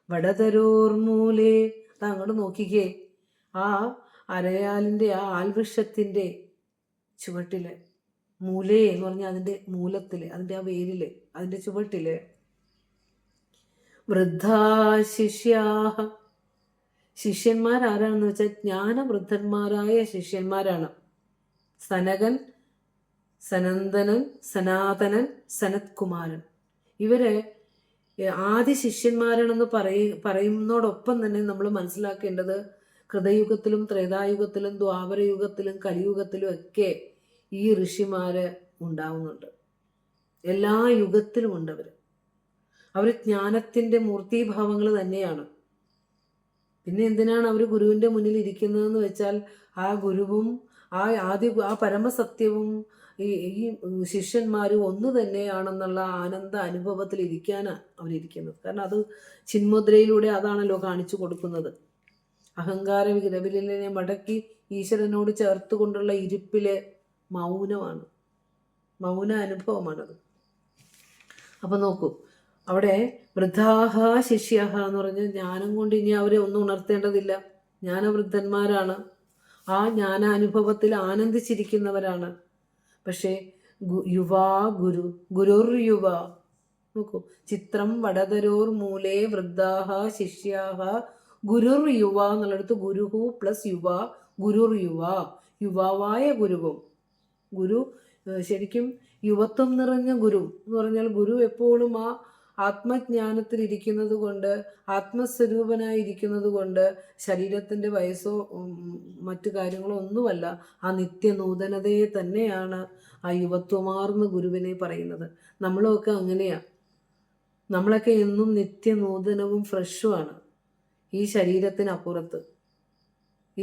വടതരോർ മൂലേ, അത് അങ്ങോട്ട് നോക്കിക്കേ, ആ അരയാലിൻ്റെ ആ ആൽവൃക്ഷത്തിൻ്റെ ചുവട്ടില്, മൂലേ എന്ന് പറഞ്ഞാൽ അതിൻ്റെ മൂലത്തിൽ, അതിൻ്റെ ആ വേരിൽ, അതിൻ്റെ ചുവട്ടിൽ വൃദ്ധാ ശിഷ്യാഹ, ശിഷ്യന്മാരാരാണെന്ന് വെച്ചാൽ ജ്ഞാനവൃദ്ധന്മാരായ ശിഷ്യന്മാരാണ്. സനകൻ, സനന്ദനൻ, സനാതനൻ, സനത്കുമാരൻ. ഇവരെ ആദ്യ ശിഷ്യന്മാരാണെന്ന് പറയുന്നതോടൊപ്പം തന്നെ നമ്മൾ മനസ്സിലാക്കേണ്ടത് കൃതയുഗത്തിലും ത്രേതായുഗത്തിലും ദ്വാപരയുഗത്തിലും കലിയുഗത്തിലും ഒക്കെ ഈ ഋഷിമാര് ഉണ്ടാവുന്നുണ്ട്. എല്ലാ യുഗത്തിലും ഉണ്ട് അവർ ജ്ഞാനത്തിൻ്റെ മൂർത്തീഭാവങ്ങൾ തന്നെയാണ്. പിന്നെ എന്തിനാണ് അവർ ഗുരുവിൻ്റെ മുന്നിൽ ഇരിക്കുന്നതെന്ന് വെച്ചാൽ ആ ഗുരുവും ആ പരമസത്യവും ഈ ശിഷ്യന്മാരും ഒന്ന് തന്നെയാണെന്നുള്ള ആനന്ദ അനുഭവത്തിൽ ഇരിക്കാനാണ് അവരിയ്ക്കുന്നത്. കാരണം അത് ചിന്മുദ്രയിലൂടെ അതാണല്ലോ കാണിച്ചു കൊടുക്കുന്നത്. അഹങ്കാര വിരവിലിനെ മടക്കി ഈശ്വരനോട് ചേർത്ത് കൊണ്ടുള്ള ഇരിപ്പിലെ മൗനമാണ്, മൗന അനുഭവമാണത്. അപ്പം നോക്കൂ, അവിടെ വൃദ്ധാഹ ശിഷ്യഹ എന്ന് പറഞ്ഞാൽ ജ്ഞാനം കൊണ്ട് ഇനി അവരെ ഒന്നും ഉണർത്തേണ്ടതില്ല. ജ്ഞാനവൃദ്ധന്മാരാണ്, ആ ജ്ഞാനാനുഭവത്തിൽ ആനന്ദിച്ചിരിക്കുന്നവരാണ്. പക്ഷേ യുവാ ഗുരുർ യുവ. നോക്കൂ, ചിത്രം വടതരോർ മൂലേ വൃദ്ധാഹ ശിഷ്യാഹ ഗുരുർ യുവ എന്നുള്ളിടത്ത് ഗുരുഹു പ്ലസ് യുവ, ഗുരുർ യുവ, യുവാവായ ഗുരുവും. ഗുരു ശരിക്കും യുവത്വം നിറഞ്ഞ ഗുരു എന്ന് പറഞ്ഞാൽ ഗുരു എപ്പോഴും ആ ആത്മജ്ഞാനത്തിൽ ഇരിക്കുന്നത് കൊണ്ട്, ആത്മസ്വരൂപനായിരിക്കുന്നത് കൊണ്ട് ശരീരത്തിൻ്റെ വയസ്സോ മറ്റു കാര്യങ്ങളോ ഒന്നുമല്ല, ആ നിത്യനൂതനതയെ തന്നെയാണ് ആ യുവത്വമാർന്ന ഗുരുവിനെ പറയുന്നത്. നമ്മളൊക്കെ അങ്ങനെയാണ്. നമ്മളൊക്കെ എന്നും നിത്യനൂതനവും ഫ്രഷുമാണ്. ഈ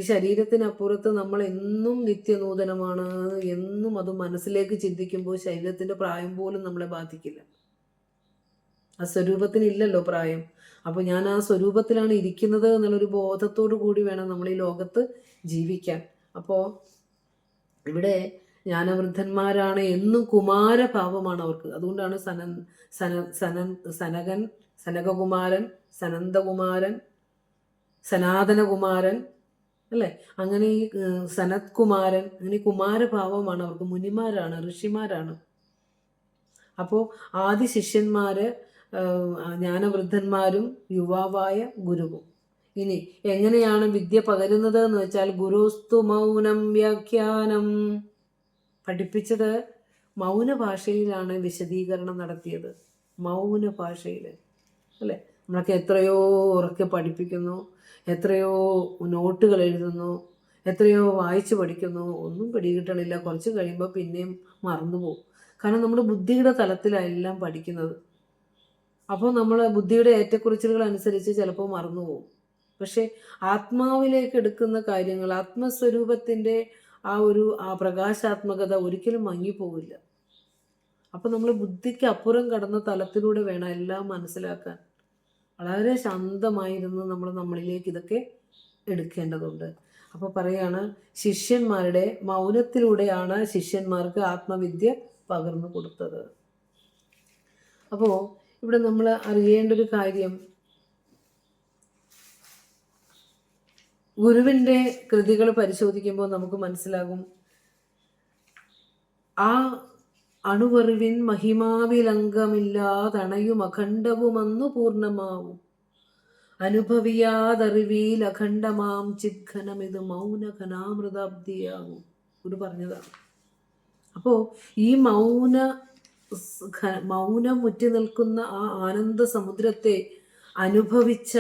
ശരീരത്തിനപ്പുറത്ത് നമ്മൾ എന്നും നിത്യനൂതനമാണ്. എന്നും അത് മനസ്സിലേക്ക് ചിന്തിക്കുമ്പോൾ ശരീരത്തിൻ്റെ പ്രായം പോലും നമ്മളെ ബാധിക്കില്ല. ആ സ്വരൂപത്തിനില്ലല്ലോ പ്രായം. അപ്പോൾ ഞാൻ ആ സ്വരൂപത്തിലാണ് ഇരിക്കുന്നത് എന്നുള്ളൊരു ബോധത്തോടു കൂടി വേണം നമ്മൾ ഈ ലോകത്ത് ജീവിക്കാൻ. അപ്പോൾ ഇവിടെ ജ്ഞാനവൃദ്ധന്മാരാണ്, എന്നും കുമാരഭാവമാണ് അവർക്ക്. അതുകൊണ്ടാണ് സനകൻ, സനകകുമാരൻ, സനന്ദകുമാരൻ, സനാതനകുമാരൻ, അല്ലേ? അങ്ങനെ ഈ സനത്കുമാരൻ, അങ്ങനെ കുമാരഭാവമാണ് അവർക്ക്. മുനിമാരാണ്, ഋഷിമാരാണ്. അപ്പോൾ ആദ്യ ശിഷ്യന്മാര് ജ്ഞാനവൃദ്ധന്മാരും യുവാവായ ഗുരുവും. ഇനി എങ്ങനെയാണ് വിദ്യ പകരുന്നത് എന്ന് വെച്ചാൽ ഗുരുസ്തു മൗനം വ്യാഖ്യാനം, പഠിപ്പിച്ചത് മൗനഭാഷയിലാണ് വിശദീകരണം നടത്തിയത്. മൗനഭാഷയിൽ, അല്ലേ? നമ്മളൊക്കെ എത്രയോ ഉറക്കെ പഠിപ്പിക്കുന്നു, എത്രയോ നോട്ടുകൾ എഴുതുന്നു, എത്രയോ വായിച്ച് പഠിക്കുന്നു, ഒന്നും പിടികിട്ടണില്ല. കുറച്ച് കഴിയുമ്പോൾ പിന്നെയും മറന്നുപോകും. കാരണം നമ്മുടെ ബുദ്ധിയുടെ തലത്തിലാണ് എല്ലാം പഠിക്കുന്നത്. അപ്പോൾ നമ്മൾ ബുദ്ധിയുടെ ഏറ്റക്കുറിച്ചിലുകൾ അനുസരിച്ച് ചിലപ്പോൾ മറന്നുപോകും. പക്ഷേ ആത്മാവിലേക്ക് എടുക്കുന്ന കാര്യങ്ങൾ, ആത്മസ്വരൂപത്തിൻ്റെ ആ പ്രകാശാത്മകത ഒരിക്കലും മങ്ങിപ്പോകില്ല. അപ്പോൾ നമ്മൾ ബുദ്ധിക്ക് അപ്പുറം കടന്ന തലത്തിലൂടെ വേണം എല്ലാം മനസ്സിലാക്കാൻ. വളരെ ശാന്തമായിരുന്നു നമ്മളിലേക്ക് ഇതൊക്കെ എടുക്കേണ്ടതുണ്ട്. അപ്പോൾ പറയാണ്, ശിഷ്യന്മാരുടെ മൗനത്തിലൂടെയാണ് ശിഷ്യന്മാർക്ക് ആത്മവിദ്യ പകർന്നു കൊടുത്തത്. അപ്പോൾ ഇവിടെ നമ്മൾ അറിയേണ്ട ഒരു കാര്യം, ഗുരുവിൻ്റെ കൃതികൾ പരിശോധിക്കുമ്പോൾ നമുക്ക് മനസ്സിലാകും, ആ അണുവറിവിൻ മഹിമാവിലംഗമില്ലാതണയും അഖണ്ഡവുമന്നു പൂർണ്ണമാവും, അനുഭവിയാതറിവിൽ അഖണ്ഡമാം ചിദ്ഘനമിത് മൗനഘനാമൃതാബ്ദിയാവും. ഗുരു പറഞ്ഞതാണ്. അപ്പോൾ ഈ മൗനം മുറ്റി നിൽക്കുന്ന ആ ആനന്ദ സമുദ്രത്തെ അനുഭവിച്ച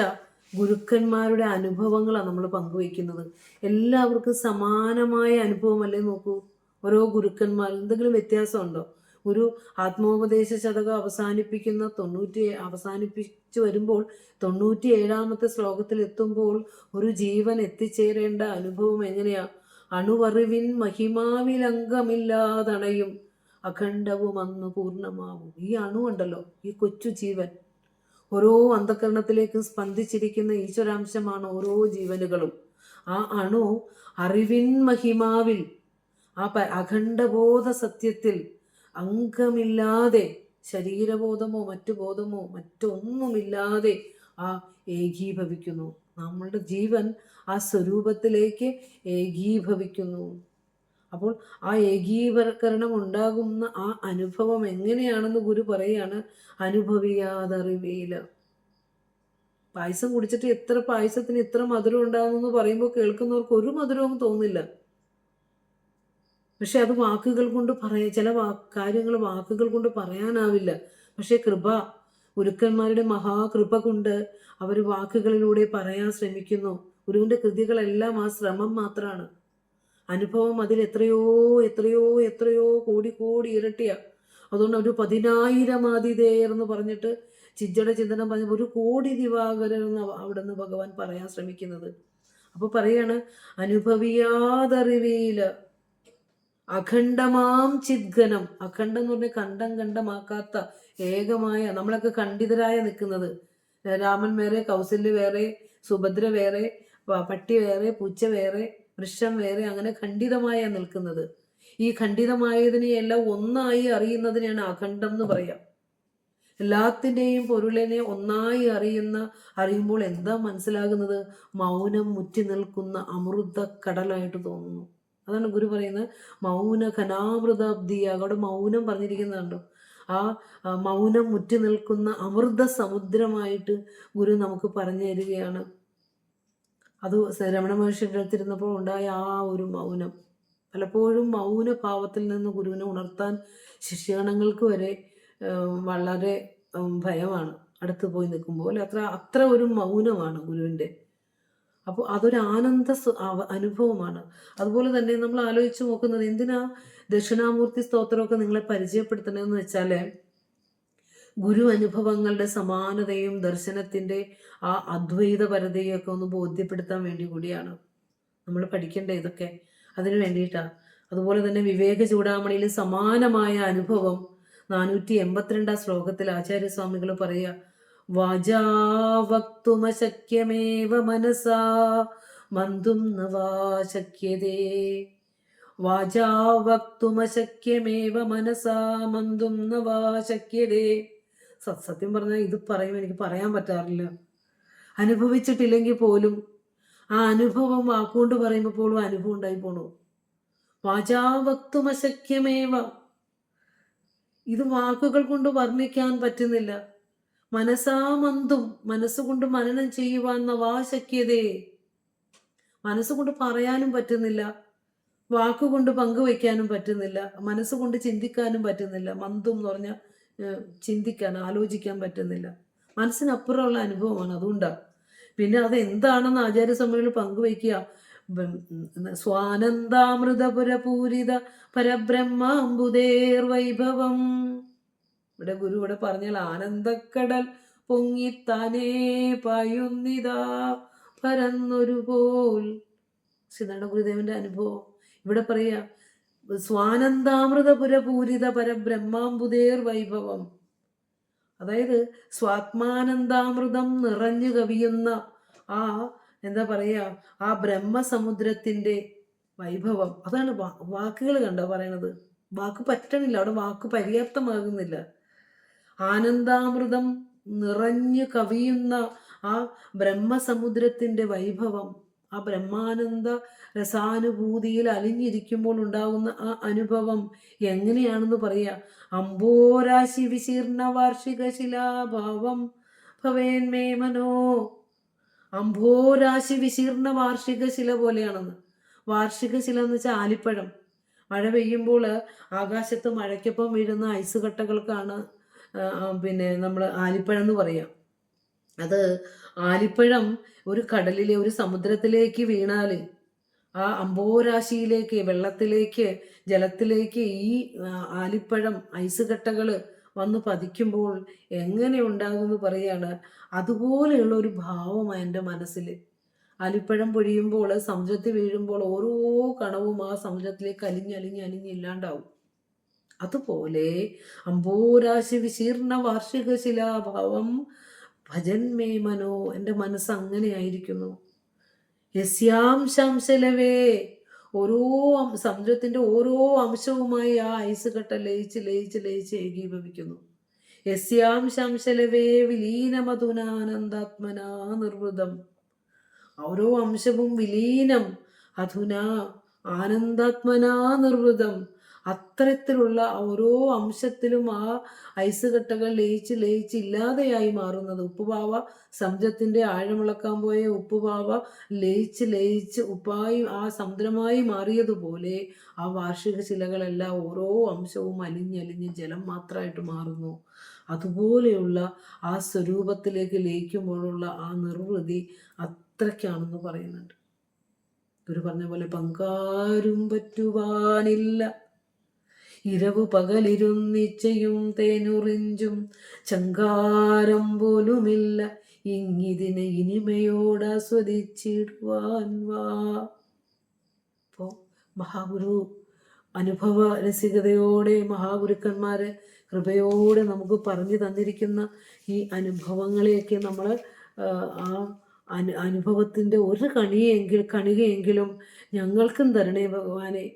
ഗുരുക്കന്മാരുടെ അനുഭവങ്ങളാണ് നമ്മൾ പങ്കുവയ്ക്കുന്നത്. എല്ലാവർക്കും സമാനമായ അനുഭവമല്ലേ? നോക്കൂ, ഓരോ ഗുരുക്കന്മാർ എന്തെങ്കിലും വ്യത്യാസമുണ്ടോ? ഒരു ആത്മോപദേശ ശതകം അവസാനിപ്പിച്ചു വരുമ്പോൾ 97ാമത്തെ ശ്ലോകത്തിൽ എത്തുമ്പോൾ ഒരു ജീവൻ എത്തിച്ചേരേണ്ട അനുഭവം എങ്ങനെയാ? അണുവറിവിൻ മഹിമാവിലംഗമില്ലാതണയും അഖണ്ഡവും അന്ന് പൂർണ്ണമാവും. ഈ അണുണ്ടല്ലോ, ഈ കൊച്ചു ജീവൻ ഓരോ അന്ധകരണത്തിലേക്കും സ്പന്ദിച്ചിരിക്കുന്ന ഈശ്വരാംശമാണ് ഓരോ ജീവനുകളും. ആ അണു അറിവിൻ മഹിമാവിൽ, ആ അഖണ്ഡബോധ സത്യത്തിൽ അംഗമില്ലാതെ, ശരീരബോധമോ മറ്റു ബോധമോ മറ്റൊന്നുമില്ലാതെ ആ ഏകീഭവിക്കുന്നു. നമ്മളുടെ ജീവൻ ആ സ്വരൂപത്തിലേക്ക് ഏകീഭവിക്കുന്നു. അപ്പോൾ ആ ഏകീകരണം ഉണ്ടാകുന്ന ആ അനുഭവം എങ്ങനെയാണെന്ന് ഗുരു പറയാണ്, അനുഭവിയാതറിവീല. പായസം കുടിച്ചിട്ട് എത്ര പായസത്തിന് ഇത്ര മധുരം ഉണ്ടാകുമെന്ന് പറയുമ്പോൾ കേൾക്കുന്നവർക്ക് ഒരു മധുരവും തോന്നില്ല. പക്ഷെ അത് വാക്കുകൾ കൊണ്ട് ചില കാര്യങ്ങൾ വാക്കുകൾ കൊണ്ട് പറയാനാവില്ല. പക്ഷെ കൃപ, ഗുരുക്കന്മാരുടെ മഹാകൃപ കൊണ്ട് അവർ വാക്കുകളിലൂടെ പറയാൻ ശ്രമിക്കുന്നു. ഗുരുവിൻ്റെ കൃതികളെല്ലാം ആ ശ്രമം മാത്രമാണ്. അനുഭവം അതിൽ എത്രയോ എത്രയോ എത്രയോ കോടി കോടി ഇരട്ടിയ. അതുകൊണ്ട് ഒരു 10,000 ആതിഥേയർ എന്ന് പറഞ്ഞിട്ട് ചിജ്ജട ചിന്തനം പറഞ്ഞ 1 കോടി ദിവാകരർ എന്ന് അവിടെ നിന്ന് ഭഗവാൻ പറയാൻ ശ്രമിക്കുന്നത്. അപ്പോൾ പറയാണ്, അനുഭവിയാതറിവീല അഖണ്ഡമാം ചിദ്ഘനം. അഖണ്ഡം എന്ന് പറഞ്ഞാൽ കണ്ടമാക്കാത്ത ഏകമായ, നമ്മളൊക്കെ ഖണ്ഡിതരായ നിൽക്കുന്നത്. രാമൻ വേറെ, കൗസല്യ വേറെ, സുഭദ്ര വേറെ, പട്ടി വേറെ, പൂച്ച വേറെ, വൃക്ഷം വേറെ, അങ്ങനെ ഖണ്ഡിതമായ നിൽക്കുന്നത്. ഈ ഖണ്ഡിതമായതിനെയെല്ലാം ഒന്നായി അറിയുന്നതിനെയാണ് അഖണ്ഡം എന്ന് പറയാം. എല്ലാത്തിൻ്റെയും പൊരുളിനെ ഒന്നായി അറിയുമ്പോൾ എന്താ മനസ്സിലാകുന്നത്? മൗനം മുറ്റി നിൽക്കുന്ന അമൃത കടലായിട്ട് തോന്നുന്നു. അതാണ് ഗുരു പറയുന്നത്, മൗന ഘനാമൃതാബ്ദി. അവിടെ മൗനം പറഞ്ഞിരിക്കുന്നുണ്ടോ? ആ മൗനം മുറ്റി നിൽക്കുന്ന അമൃത സമുദ്രമായിട്ട് ഗുരു നമുക്ക് പറഞ്ഞു തരികയാണ്. അത് രമണ മഹർഷിയുടെ അടുത്തിരുന്നപ്പോൾ ഉണ്ടായ ആ ഒരു മൗനം, പലപ്പോഴും മൗനഭാവത്തിൽ നിന്ന് ഗുരുവിനെ ഉണർത്താൻ ശിഷ്യഗണങ്ങൾക്ക് വരെ വളരെ ഭയമാണ് അടുത്ത് പോയി നിൽക്കുമ്പോൾ. അത്ര ഒരു മൗനമാണ് ഗുരുവിൻ്റെ. അപ്പോൾ അതൊരു ആനന്ദ അനുഭവമാണ്. അതുപോലെ തന്നെ നമ്മൾ ആലോചിച്ച് നോക്കുന്നത്, എന്തിനാ ദക്ഷിണാമൂർത്തി സ്തോത്രമൊക്കെ നിങ്ങളെ പരിചയപ്പെടുത്തണമെന്ന് വെച്ചാൽ, ഗുരു അനുഭവങ്ങളുടെ സമാനതയും ദർശനത്തിൻ്റെ ആ അദ്വൈതപരതയും ഒക്കെ ഒന്ന് ബോധ്യപ്പെടുത്താൻ വേണ്ടി കൂടിയാണ് നമ്മൾ പഠിക്കേണ്ട ഇതൊക്കെ. അതിനു വേണ്ടിയിട്ടാണ്. അതുപോലെ തന്നെ വിവേക ചൂടാമണിയിൽ സമാനമായ അനുഭവം 482 ശ്ലോകത്തിൽ ആചാര്യസ്വാമികൾ പറയുക, വാചാവക്തുമശക്യമേവ മനസാ മന്തും ന വാ ശക്യതേ. വാചാവക്തുമശക്യമേവ മനസാ മന്തും ന വാ ശക്യതേ. സത്യം പറഞ്ഞാൽ ഇത് പറയുമ്പോൾ എനിക്ക് പറയാൻ പറ്റാറില്ല. അനുഭവിച്ചിട്ടില്ലെങ്കിൽ പോലും ആ അനുഭവം വാക്കുകൊണ്ട് പറയുമ്പോൾ പോലും അനുഭവം ഉണ്ടായി പോണു. വാചാവക്തുമശക്യമേവ, ഇത് വാക്കുകൾ കൊണ്ട് വർണ്ണിക്കാൻ പറ്റുന്നില്ല. മനസാമന്തും, മനസ്സുകൊണ്ട് മനനം ചെയ്യുവാൻ വാ ശക്യതേ. മനസ്സുകൊണ്ട് പറയാനും പറ്റുന്നില്ല, വാക്കുകൊണ്ട് പങ്കുവയ്ക്കാനും പറ്റുന്നില്ല, മനസ്സുകൊണ്ട് ചിന്തിക്കാനും പറ്റുന്നില്ല. മന്തും എന്ന് പറഞ്ഞാൽ ചിന്തിക്കാൻ, ആലോചിക്കാൻ പറ്റുന്നില്ല. മനസ്സിനപ്പുറമുള്ള അനുഭവമാണ്. അതുകൊണ്ടാണ്. പിന്നെ അത് എന്താണെന്ന് ആചാര്യസമ്മേളനം പങ്കുവയ്ക്കുക, സ്വാനന്ദാമൃതപുരപൂരിത പരബ്രഹ്മാംബുദേർ വൈഭവം. ഇവിടെ ഗുരു ഇവിടെ പറഞ്ഞാൽ ആനന്ദക്കടൽ പൊങ്ങിത്താനേ പായുന്നിതാ പരന്നൊരു പോൽ. ശ്രീനാരായണ ഗുരുദേവന്റെ അനുഭവം ഇവിടെ പറയാ, സ്വാനന്ദാമൃതപുരപൂരിത പരബ്രഹ്മാംബുദേർ വൈഭവം. അതായത് സ്വാത്മാനന്ദാമൃതം നിറഞ്ഞു കവിയുന്ന ആ എന്താ പറയുക, ആ ബ്രഹ്മസമുദ്രത്തിൻ്റെ വൈഭവം. അതാണ് വാക്കുകൾ കണ്ടോ പറയണത്. വാക്ക് പറ്റണില്ല, അവിടെ വാക്ക് പര്യാപ്തമാകുന്നില്ല. ആനന്ദാമൃതം നിറഞ്ഞു കവിയുന്ന ആ ബ്രഹ്മസമുദ്രത്തിൻ്റെ വൈഭവം, ആ ബ്രഹ്മാനന്ദ രസാനുഭൂതിയിൽ അലിഞ്ഞിരിക്കുമ്പോൾ ഉണ്ടാകുന്ന ആ അനുഭവം എങ്ങനെയാണെന്ന് പറയാ. അംബോരാശി വിശീർണ വാർഷിക ശിലാഭാവം ഭവേന്മേ മനോ. അംബോരാശി വിശീർണ വാർഷിക ശില പോലെയാണെന്ന്. വാർഷിക ശില എന്ന് വെച്ചാൽ ആലിപ്പഴം. മഴ പെയ്യുമ്പോൾ ആകാശത്ത് മഴയ്ക്കൊപ്പം വീഴുന്ന ഐസ് കട്ടകൾക്കാണ് പിന്നെ നമ്മൾ ആലിപ്പഴം എന്ന് പറയാം. അത് ആലിപ്പഴം ഒരു കടലിലെ, ഒരു സമുദ്രത്തിലേക്ക് വീണാൽ ആ അംബോരാശിയിലേക്ക്, വെള്ളത്തിലേക്ക്, ജലത്തിലേക്ക് ഈ ആലിപ്പഴം ഐസ് കട്ടകൾ വന്ന് പതിക്കുമ്പോൾ എങ്ങനെ ഉണ്ടാകുമെന്ന് പറയാണ്. അതുപോലെയുള്ള ഒരു ഭാവമാണ് എൻ്റെ മനസ്സിൽ. ആലിപ്പഴം പൊഴിയുമ്പോൾ, സമുദ്രത്തിൽ വീഴുമ്പോൾ ഓരോ കണവും ആ സമുദ്രത്തിലേക്ക് അലിഞ്ഞില്ലാണ്ടാവും. അതുപോലെ അംബോരാശി വിശീർണ വാർഷിക ശിലാഭാവം ഭജൻ മേ മനോ, എൻ്റെ മനസ്സ് അങ്ങനെയായിരിക്കുന്നു. യസ്യാം ശംശലവേ, ഓരോ സമുദ്രത്തിന്റെ ഓരോ അംശവുമായി ആ ഐസ് കട്ട ലയിച്ച് ലയിച്ച് ലയിച്ച് ഏകീഭവിക്കുന്നു. യസ്യാം ശംശലവേ വിലീനമധുനാനന്ദാത്മനാ നിർവൃതം, ഓരോ അംശവും വിലീനം, അധുന ആനന്ദാത്മനാ നിർവൃതം, അത്തരത്തിലുള്ള ഓരോ അംശത്തിലും ആ ഐസ് കട്ടകൾ ലയിച്ച് ലയിച്ച് ഇല്ലാതെയായി മാറുന്നത്. ഉപ്പുപാവ സമുദ്രത്തിന്റെ ആഴമിളക്കാൻ പോയ ഉപ്പുപാവ ലയിച്ച് ലയിച്ച് ഉപ്പായി ആ സമുദ്രമായി മാറിയതുപോലെ ആ വാർഷിക ശിലകളെല്ലാം ഓരോ അംശവും അലിഞ്ഞലിഞ്ഞ് ജലം മാത്രമായിട്ട് മാറുന്നു. അതുപോലെയുള്ള ആ സ്വരൂപത്തിലേക്ക് ലയിക്കുമ്പോഴുള്ള ആ നിർവൃതി അത്രയ്ക്കാണെന്ന് പറയുന്നുണ്ട്. ഗുരു പറഞ്ഞ പോലെ പങ്കാരും പറ്റുവാനില്ല, ഇരവു പകലിരുന്നിച്ചയും തേനുറിഞ്ചും ചങ്കാരം പോലുമില്ല, ഇങ്ങിതിനെ ഇനിമയോടാസ്വദിച്ചിടുവാൻ വാ. അപ്പോൾ മഹാഗുരു അനുഭവ രസികതയോടെ, മഹാഗുരുക്കന്മാര് കൃപയോടെ നമുക്ക് പറഞ്ഞു തന്നിരിക്കുന്ന ഈ അനുഭവങ്ങളെയൊക്കെ നമ്മൾ ആ അനുഭവത്തിൻ്റെ ഒരു കണികയെങ്കിലും ഞങ്ങൾക്കും തരണേ ഭഗവാനെ.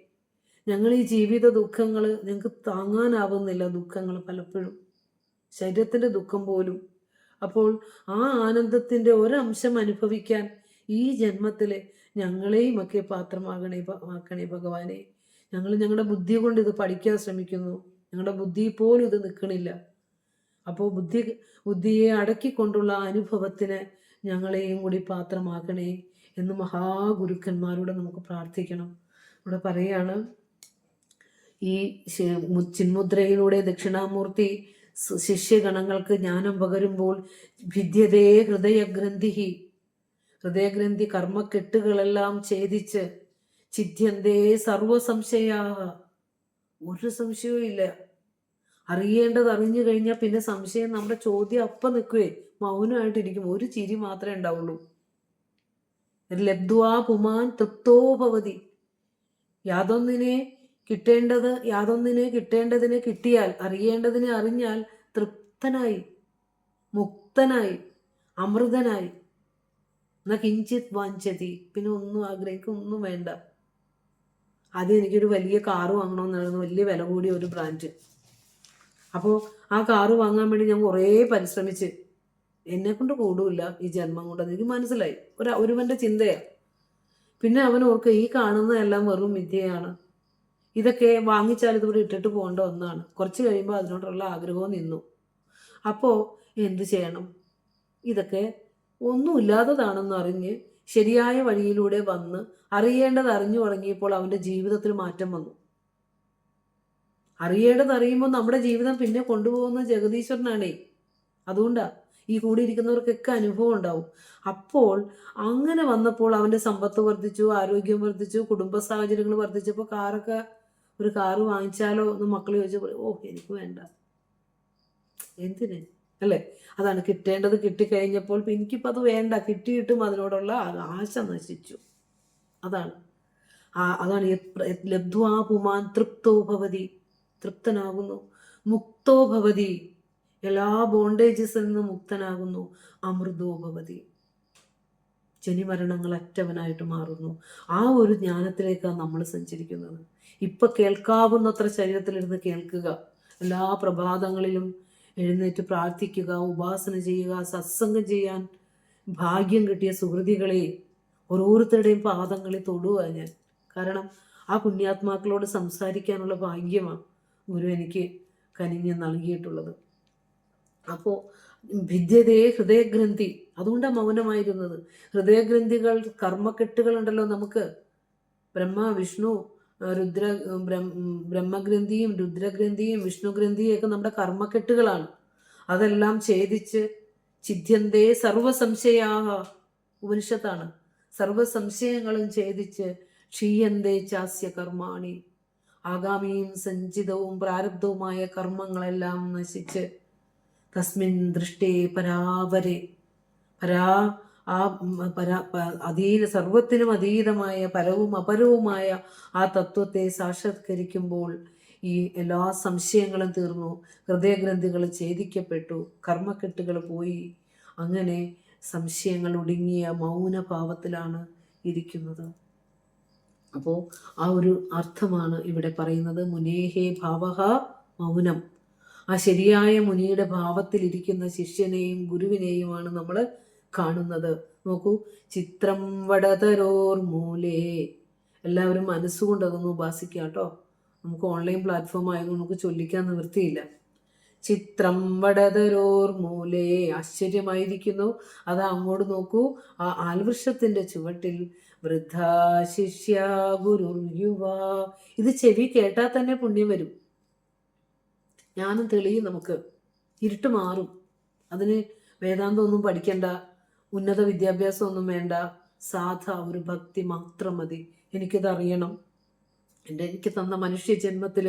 ഞങ്ങൾ ഈ ജീവിത ദുഃഖങ്ങൾ, ഞങ്ങൾക്ക് താങ്ങാനാവുന്നില്ല ദുഃഖങ്ങൾ പലപ്പോഴും, ശരീരത്തിൻ്റെ ദുഃഖം പോലും. അപ്പോൾ ആ ആനന്ദത്തിൻ്റെ ഒരംശം അനുഭവിക്കാൻ ഈ ജന്മത്തിൽ ഞങ്ങളെയും ഒക്കെ പാത്രമാക്കണേ ഭഗവാനെ. ഞങ്ങൾ ഞങ്ങളുടെ ബുദ്ധി കൊണ്ട് ഇത് പഠിക്കാൻ ശ്രമിക്കുന്നു, ഞങ്ങളുടെ ബുദ്ധി പോലും ഇത് നിൽക്കണില്ല. അപ്പോൾ ബുദ്ധിയെ അടക്കിക്കൊണ്ടുള്ള അനുഭവത്തിന് ഞങ്ങളെയും കൂടി പാത്രമാക്കണേ എന്ന് മഹാഗുരുക്കന്മാരോട് നമുക്ക് പ്രാർത്ഥിക്കണം. ഇവിടെ പറയാണ്, ഈ ചിന്മുദ്രയിലൂടെ ദക്ഷിണാമൂർത്തി ശിഷ്യഗണങ്ങൾക്ക് ജ്ഞാനം പകരുമ്പോൾ ഭിദ്യതേ ഹൃദയഗ്രന്ഥി കർമ്മക്കെട്ടുകളെല്ലാം ഛേദിച്ച് ചിദ്യന്തേ സർവസംശയാഹ, ഒരു സംശയവും ഇല്ല. അറിയേണ്ടത് അറിഞ്ഞു കഴിഞ്ഞാൽ പിന്നെ സംശയം, നമ്മുടെ ചോദ്യം അപ്പം നിൽക്കുവേ, മൗനമായിട്ടിരിക്കും, ഒരു ചിരി മാത്രമേ ഉണ്ടാവുള്ളൂ. ലബ്ധ്വാ പുമാൻ തൃപ്തോ ഭവതി, യാതൊന്നിനെ കിട്ടേണ്ടതിനെ കിട്ടിയാൽ, അറിയേണ്ടതിനെ അറിഞ്ഞാൽ തൃപ്തനായി, മുക്തനായി, അമൃതനായി. എന്നാ കിഞ്ചിത് വാഞ്ചതി, പിന്നെ ഒന്നും ആഗ്രഹിക്കും, ഒന്നും വേണ്ട. ആദ്യം എനിക്കൊരു വലിയ കാറ് വാങ്ങണമെന്നായിരുന്നു, വലിയ വില കൂടിയ ഒരു ബ്രാൻഡ്. അപ്പോൾ ആ കാറ് വാങ്ങാൻ വേണ്ടി ഞാൻ കുറേ പരിശ്രമിച്ച്, എന്നെ കൊണ്ട് കൂടില്ല ഈ ജന്മം കൊണ്ട്, എനിക്ക് മനസ്സിലായി. ഒരുവന്റെ ചിന്തയാണ്. പിന്നെ അവൻ ഓർക്കുക, ഈ കാണുന്നതെല്ലാം വെറും വിദ്യയാണ്, ഇതൊക്കെ വാങ്ങിച്ചാൽ ഇതിവിടെ ഇട്ടിട്ട് പോകേണ്ട ഒന്നാണ്. കുറച്ച് കഴിയുമ്പോൾ അതിനോടുള്ള ആഗ്രഹവും നിന്നു. അപ്പോൾ എന്ത് ചെയ്യണം? ഇതൊക്കെ ഒന്നുമില്ലാത്തതാണെന്ന് അറിഞ്ഞ് ശരിയായ വഴിയിലൂടെ വന്ന് അറിയേണ്ടത് അറിഞ്ഞു തുടങ്ങിയപ്പോൾ അവൻ്റെ ജീവിതത്തിൽ മാറ്റം വന്നു. അറിയേണ്ടത് അറിയുമ്പോൾ നമ്മുടെ ജീവിതം പിന്നെ കൊണ്ടുപോകുന്ന ജഗദീശ്വരനാണേ. അതുകൊണ്ടാണ് ഈ കൂടിയിരിക്കുന്നവർക്കൊക്കെ അനുഭവം ഉണ്ടാവും. അപ്പോൾ അങ്ങനെ വന്നപ്പോൾ അവൻ്റെ സമ്പത്ത് വർദ്ധിച്ചു, ആരോഗ്യം വർദ്ധിച്ചു, കുടുംബ സാഹചര്യങ്ങൾ വർദ്ധിച്ചപ്പോൾ ഒരു കാറ് വാങ്ങിച്ചാലോ എന്ന് മക്കൾ ചോദിച്ചപ്പോൾ, ഓ എനിക്ക് വേണ്ട, എന്തിന് അല്ലേ? അതാണ് കിട്ടേണ്ടത് കിട്ടിക്കഴിഞ്ഞപ്പോൾ എനിക്കിപ്പോൾ അത് വേണ്ട, കിട്ടിയിട്ടും അതിനോടുള്ള ആശ നശിച്ചു. അതാണ് ലബ്ധ്വാ പുമാൻ തൃപ്തോ ഭവതി, തൃപ്തനാകുന്നു. മുക്തോ ഭവതി, എല്ലാ ബോണ്ടേജസിൽ നിന്നും മുക്തനാകുന്നു. അമൃതോ ഭവതി, ജനിമരണങ്ങൾ അറ്റവനായിട്ട് മാറുന്നു. ആ ഒരു ജ്ഞാനത്തിലേക്കാണ് നമ്മൾ സഞ്ചരിക്കുന്നത്. ഇപ്പം കേൾക്കാവുന്നത്ര ശരീരത്തിലിരുന്ന് കേൾക്കുക, എല്ലാ പ്രഭാതങ്ങളിലും എഴുന്നേറ്റ് പ്രാർത്ഥിക്കുക, ഉപാസന ചെയ്യുക, സത്സംഗം ചെയ്യാൻ ഭാഗ്യം കിട്ടിയ സുഹൃതികളെ ഓരോരുത്തരുടെയും പാദങ്ങളിൽ തൊടുക ഞാൻ. കാരണം ആ പുണ്യാത്മാക്കളോട് സംസാരിക്കാനുള്ള ഭാഗ്യമാണ് ഗുരു എനിക്ക് കനിഞ്ഞ് നൽകിയിട്ടുള്ളത്. അപ്പോൾ ഭിദ്യതേ ഹൃദയഗ്രന്ഥി, അതുകൊണ്ടാണ് മൗനമായിരുന്നത്. ഹൃദയഗ്രന്ഥികൾ, കർമ്മക്കെട്ടുകളുണ്ടല്ലോ നമുക്ക്, വിഷ്ണു ബ്രഹ്മഗ്രന്ഥിയും രുദ്രഗ്രന്ഥിയും വിഷ്ണുഗ്രന്ഥിയും ഒക്കെ നമ്മുടെ കർമ്മക്കെട്ടുകളാണ്. അതെല്ലാം ഛേദിച്ച് ചിദ്യന്തേ സർവസംശയാഹ, ഉപനിഷത്താണ്, സർവസംശയങ്ങളും ഛേദിച്ച് ക്ഷീയന്തേ ചാസ്യ കർമാണി, ആഗാമിയും സഞ്ചിതവും പ്രാരബ്ധവുമായ കർമ്മങ്ങളെല്ലാം നശിച്ച് തസ്മിൻ ദൃഷ്ടേ പരാവരെ, സർവത്തിനും അതീതമായ പരവും അപരവുമായ ആ തത്വത്തെ സാക്ഷാത്കരിക്കുമ്പോൾ ഈ എല്ലാ സംശയങ്ങളും തീർന്നു, ഹൃദയഗ്രന്ഥികൾ ഛേദിക്കപ്പെട്ടു, കർമ്മക്കെട്ടുകൾ പോയി. അങ്ങനെ സംശയങ്ങൾ ഒടുങ്ങിയ മൗനഭാവത്തിലാണ് ഇരിക്കുന്നത്. അപ്പോൾ ആ ഒരു അർത്ഥമാണ് ഇവിടെ പറയുന്നത്. മുനേഹേ ഭാവഹ മൗനം. ആ ശരിയായ മുനിയുടെ ഭാവത്തിലിരിക്കുന്ന ശിഷ്യനെയും ഗുരുവിനെയുമാണ് നമ്മൾ കാണുന്നത്. നോക്കൂ, ചിത്രം വടതരോർ മൂലേ. എല്ലാവരും മനസ്സുകൊണ്ട് അതൊന്ന് ഉപാസിക്കുക കേട്ടോ. നമുക്ക് ഓൺലൈൻ പ്ലാറ്റ്ഫോം ആയതുകൊണ്ട് നമുക്ക് ചൊല്ലിക്കാൻ നിവൃത്തിയില്ല. ചിത്രം വടതരോർ മൂലേ. ആശ്ചര്യമായിരിക്കുന്നു. അത് അങ്ങോട്ട് നോക്കൂ, ആ ആൽവൃക്ഷത്തിന്റെ ചുവട്ടിൽ വൃദ്ധാ ശിഷ്യ ഗുരു യുവ. ഇത് ചെവി കേട്ടാൽ തന്നെ പുണ്യം വരും. ജ്ഞാനം തെളിയും, നമുക്ക് ഇരുട്ട് മാറും. അതിന് വേദാന്തം ഒന്നും പഠിക്കണ്ട, ഉന്നത വിദ്യാഭ്യാസം ഒന്നും വേണ്ട, സാധാ ഒരു ഭക്തി മാത്രം മതി. എനിക്കിത് അറിയണം, എനിക്ക് തന്ന മനുഷ്യ ജന്മത്തിൽ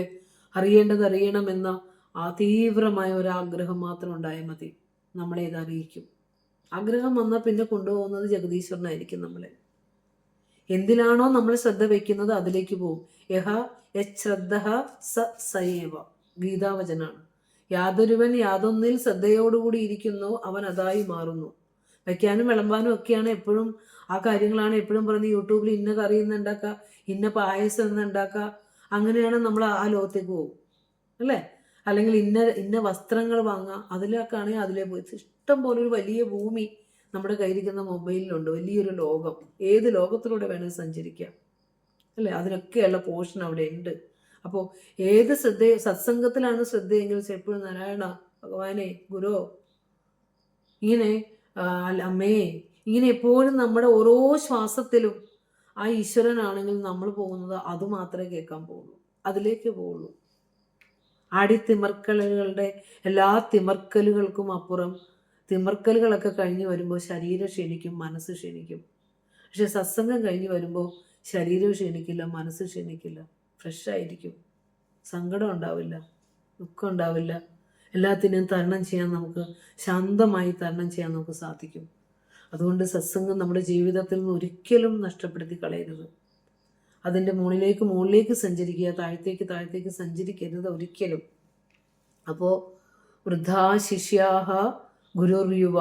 അറിയേണ്ടത് അറിയണമെന്ന ആ തീവ്രമായ ഒരാഗ്രഹം മാത്രം ഉണ്ടായാൽ മതി. നമ്മളെ ഇത് അറിയിക്കും. ആഗ്രഹം വന്നാൽ പിന്നെ കൊണ്ടുപോകുന്നത് ജഗദീശ്വരനായിരിക്കും. നമ്മളെ എന്തിനാണോ നമ്മൾ ശ്രദ്ധ വയ്ക്കുന്നത് അതിലേക്ക് പോകും. യഹ യശ്രദ്ധ സയേവ, ഗീതാവചനാണ്. യാതൊരുവൻ യാതൊന്നിൽ ശ്രദ്ധയോടുകൂടി ഇരിക്കുന്നു അവൻ അതായി മാറുന്നു. വയ്ക്കാനും വിളമ്പാനും ഒക്കെയാണ് എപ്പോഴും ആ കാര്യങ്ങളാണ് എപ്പോഴും പറഞ്ഞ് യൂട്യൂബിൽ ഇന്ന കറി ഇന്ന് ഉണ്ടാക്കുക, ഇന്ന പായസം ഇന്ന് ഉണ്ടാക്കുക. അങ്ങനെയാണ് നമ്മൾ ആ ലോകത്തേക്ക് പോകും അല്ലേ? അല്ലെങ്കിൽ ഇന്ന വസ്ത്രങ്ങൾ വാങ്ങുക, അതിലേക്കാണെങ്കിൽ അതിലേ പോയി. ഇഷ്ടം പോലെ ഒരു വലിയ ഭൂമി നമ്മുടെ കയ്യിരിക്കുന്ന മൊബൈലിലുണ്ട്, വലിയൊരു ലോകം. ഏത് ലോകത്തിലൂടെ വേണമെങ്കിൽ സഞ്ചരിക്കാം അല്ലേ? അതിനൊക്കെയുള്ള പോർഷൻ അവിടെ ഉണ്ട്. അപ്പോൾ ഏത് സത്സംഗത്തിലാണ് ശ്രദ്ധയെങ്കിൽ എപ്പോഴും നാരായണ ഭഗവാനെ ഗുരു ഇങ്ങനെ അമ്മേ ഇങ്ങനെ എപ്പോഴും നമ്മുടെ ഓരോ ശ്വാസത്തിലും ആ ഈശ്വരനാണെങ്കിൽ നമ്മൾ പോകുന്നത് അത് മാത്രമേ കേൾക്കാൻ പോകുള്ളൂ, അതിലേക്ക് പോകുള്ളൂ. ആടിത്തിമർക്കലുകളുടെ എല്ലാ തിമർക്കലുകൾക്കും അപ്പുറം തിമർക്കലുകളൊക്കെ കഴിഞ്ഞ് വരുമ്പോൾ ശരീരം ക്ഷീണിക്കും, മനസ്സ് ക്ഷീണിക്കും. പക്ഷെ സത്സംഗം കഴിഞ്ഞ് വരുമ്പോൾ ശരീരം ക്ഷീണിക്കില്ല, മനസ്സ് ക്ഷീണിക്കില്ല, ഫ്രഷായിരിക്കും. സങ്കടം ഉണ്ടാവില്ല, ദുഃഖം ഉണ്ടാവില്ല. എല്ലാത്തിനെയും തരണം ചെയ്യാൻ നമുക്ക്, ശാന്തമായി തരണം ചെയ്യാൻ നമുക്ക് സാധിക്കും. അതുകൊണ്ട് സത്സംഗം നമ്മുടെ ജീവിതത്തിൽ നിന്ന് ഒരിക്കലും നഷ്ടപ്പെടുത്തി കളയരുത്. അതിൻ്റെ മുകളിലേക്ക് സഞ്ചരിക്കുക, താഴത്തേക്ക് സഞ്ചരിക്കരുത് ഒരിക്കലും. അപ്പോൾ വൃദ്ധാ ശിഷ്യാഹ ഗുരുർയുവ,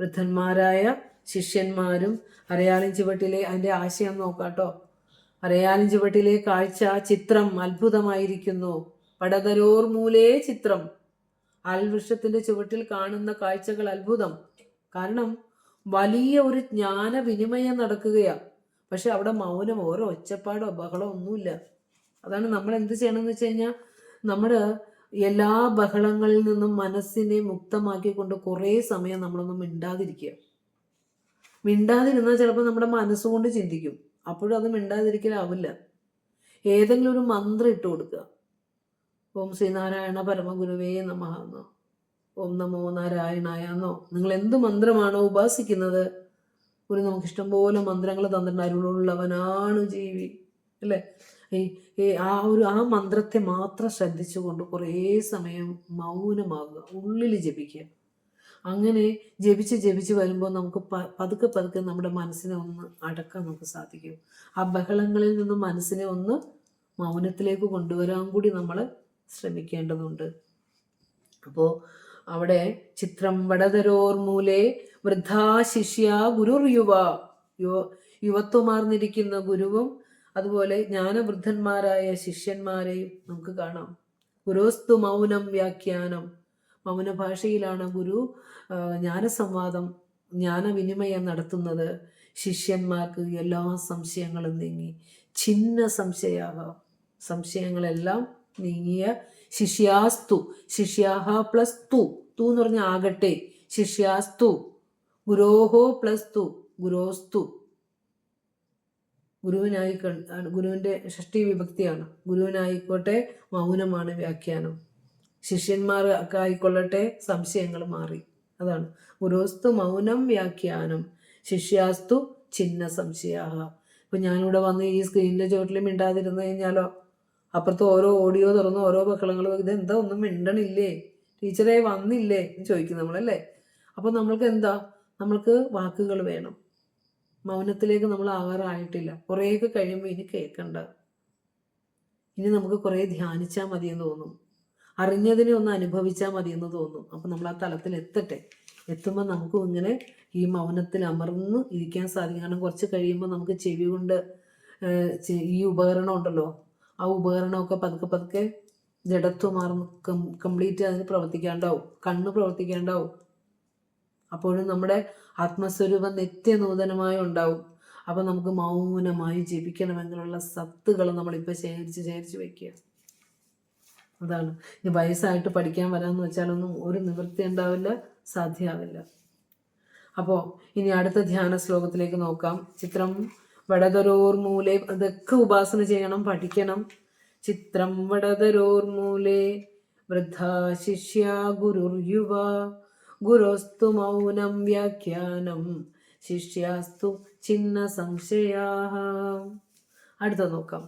വൃദ്ധന്മാരായ ശിഷ്യന്മാരും. അരയാലിൻ ചുവട്ടിലെ അതിൻ്റെ ആശയം നോക്കാട്ടോ. അരയാലിൻ ചുവട്ടിലെ കാഴ്ച ചിത്രം അത്ഭുതമായിരിക്കുന്നു. പടതരോർ മൂലേ ചിത്രം. ആൽവൃക്ഷത്തിന്റെ ചുവട്ടിൽ കാണുന്ന കാഴ്ചകൾ അത്ഭുതം. കാരണം വലിയ ഒരു ജ്ഞാന വിനിമയം നടക്കുകയാണ്. പക്ഷെ അവിടെ മൗനം, ഓരോ ഒച്ചപ്പാടോ ബഹളോ ഒന്നുമില്ല. അതാണ് നമ്മൾ എന്ത് ചെയ്യണമെന്ന് വെച്ച് കഴിഞ്ഞാൽ, നമ്മുടെ എല്ലാ ബഹളങ്ങളിൽ നിന്നും മനസ്സിനെ മുക്തമാക്കിക്കൊണ്ട് കുറേ സമയം നമ്മളൊന്നും മിണ്ടാതിരിക്കുക. മിണ്ടാതിരുന്നാൽ ചിലപ്പോൾ നമ്മുടെ മനസ്സുകൊണ്ട് ചിന്തിക്കും, അപ്പോഴും അത് മിണ്ടാതിരിക്കലാവില്ല. ഏതെങ്കിലും ഒരു മന്ത്രം ഇട്ട് കൊടുക്കുക. ഓം ശ്രീനാരായണ പരമഗുരുവേ നമഃ എന്നോ, ഓം നമോ നാരായണായ എന്നോ, നിങ്ങൾ എന്ത് മന്ത്രമാണോ ഉപാസിക്കുന്നത്, ഒരു നമുക്ക് ഇഷ്ടംപോലെ മന്ത്രങ്ങൾ തന്നിട്ടുണ്ട്. അരുളുള്ളവനാണ് ജീവി അല്ലേ? ആ മന്ത്രത്തെ മാത്രം ശ്രദ്ധിച്ചുകൊണ്ട് കുറേ സമയം മൗനമാകുക, ഉള്ളിൽ ജപിക്കുക. അങ്ങനെ ജപിച്ച് വരുമ്പോൾ നമുക്ക് പതുക്കെ നമ്മുടെ മനസ്സിനെ ഒന്ന് അടക്കാൻ നമുക്ക് സാധിക്കും. ആ ബഹളങ്ങളിൽ നിന്നും മനസ്സിനെ ഒന്ന് മൗനത്തിലേക്ക് കൊണ്ടുവരാൻ കൂടി നമ്മൾ ശ്രമിക്കേണ്ടതുണ്ട്. അപ്പോൾ അവിടെ ചിത്രം വടതരോർ മൂലേ വൃദ്ധാ ശിഷ്യ ഗുരുർ യുവത്വമാർന്നിരിക്കുന്ന ഗുരുവും അതുപോലെ ജ്ഞാനവൃദ്ധന്മാരായ ശിഷ്യന്മാരെയും നമുക്ക് കാണാം. ഗുരോസ്തു മൗനം വ്യാഖ്യാനം. മൗനഭാഷയിലാണ് ഗുരു ജ്ഞാനസംവാദം, ജ്ഞാനവിനിമയം നടത്തുന്നത്. ശിഷ്യന്മാർക്ക് എല്ലാ സംശയങ്ങളും നീങ്ങി, ഛിന്ന സംശയങ്ങളെല്ലാം നീങ്ങിയ ശിഷ്യാസ്തു, ശിഷ്യാഹ പ്ലസ് തു എന്ന് പറഞ്ഞ ആകട്ടെ, ശിഷ്യാസ്തു ഗുരോഹോ പ്ലസ് തു ഗുരോസ്തു. ഗുരുവിന്റെ ഷഷ്ടി വിഭക്തിയാണ്. ഗുരുവിനായിക്കോട്ടെ മൗനമാണ് വ്യാഖ്യാനം, ശിഷ്യന്മാർക്ക് ആയിക്കൊള്ളട്ടെ സംശയങ്ങൾ മാറി. അതാണ് ഗുരോസ്തു മൗനം വ്യാഖ്യാനം, ശിഷ്യാസ്തു ഛിന്ന സംശയാഹ. ഇപ്പൊ ഞാനിവിടെ വന്ന് ഈ സ്ക്രീനിന്റെ ചുവട്ടിൽ മിണ്ടാതിരുന്നു കഴിഞ്ഞാലോ, അപ്പുറത്ത് ഓരോ ഓഡിയോ തുറന്ന് ഓരോ ബഹളങ്ങൾ, ഇതെന്താ ഒന്നും മിണ്ടണില്ലേ, ടീച്ചറെ വന്നില്ലേ എന്ന് ചോദിക്കും നമ്മളല്ലേ. അപ്പോൾ നമ്മൾക്ക് വാക്കുകൾ വേണം. മൗനത്തിലേക്ക് നമ്മൾ ആവാറായിട്ടില്ല. കുറേയൊക്കെ കഴിയുമ്പോൾ ഇനി കേൾക്കണ്ട, ഇനി നമുക്ക് കുറേ ധ്യാനിച്ചാൽ മതിയെന്ന് തോന്നും, അറിഞ്ഞതിനെ ഒന്ന് അനുഭവിച്ചാൽ മതിയെന്ന് തോന്നും. അപ്പം നമ്മൾ ആ തലത്തിൽ എത്തട്ടെ. എത്തുമ്പോൾ നമുക്കും ഇങ്ങനെ ഈ മൗനത്തിൽ അമർന്ന് ഇരിക്കാൻ സാധിക്കും. കാരണം കുറച്ച് കഴിയുമ്പോൾ നമുക്ക് ചെവി കൊണ്ട് ഈ ഉപകരണം ഉണ്ടല്ലോ, ആ ഉപകരണമൊക്കെ പതുക്കെ പതുക്കെ ജഡത്വമാർന്ന് കംപ്ലീറ്റ് അതിന് പ്രവർത്തിക്കാണ്ടാവും, കണ്ണ് പ്രവർത്തിക്കാണ്ടാവും. അപ്പോഴും നമ്മുടെ ആത്മസ്വരൂപം നിത്യനൂതനമായി ഉണ്ടാവും. അപ്പം നമുക്ക് മൗനമായി ജപിക്കണമെങ്കിലുള്ള സത്തുകൾ നമ്മളിപ്പോൾ ശേഖരിച്ച് വയ്ക്കുക. അതാണ്. ഇനി വയസ്സായിട്ട് പഠിക്കാൻ വരാമെന്ന് വെച്ചാലൊന്നും ഒരു നിവൃത്തി ഉണ്ടാവില്ല, സാധ്യമാവില്ല. അപ്പോൾ ഇനി അടുത്ത ധ്യാന ശ്ലോകത്തിലേക്ക് നോക്കാം. ചിത്രം വടതരോർമൂലെ, അതൊക്കെ ഉപാസന ചെയ്യണം, പഠിക്കണം. ചിത്രം വടതരോർമൂലെ വൃദ്ധാ ശിഷ്യ ഗുരുർയുവ ഗുരോസ്തു മൗനം വ്യാഖ്യാനം ശിഷ്യാസ്തു ചിന്ന സംശയാ. അടുത്ത നോക്കാം.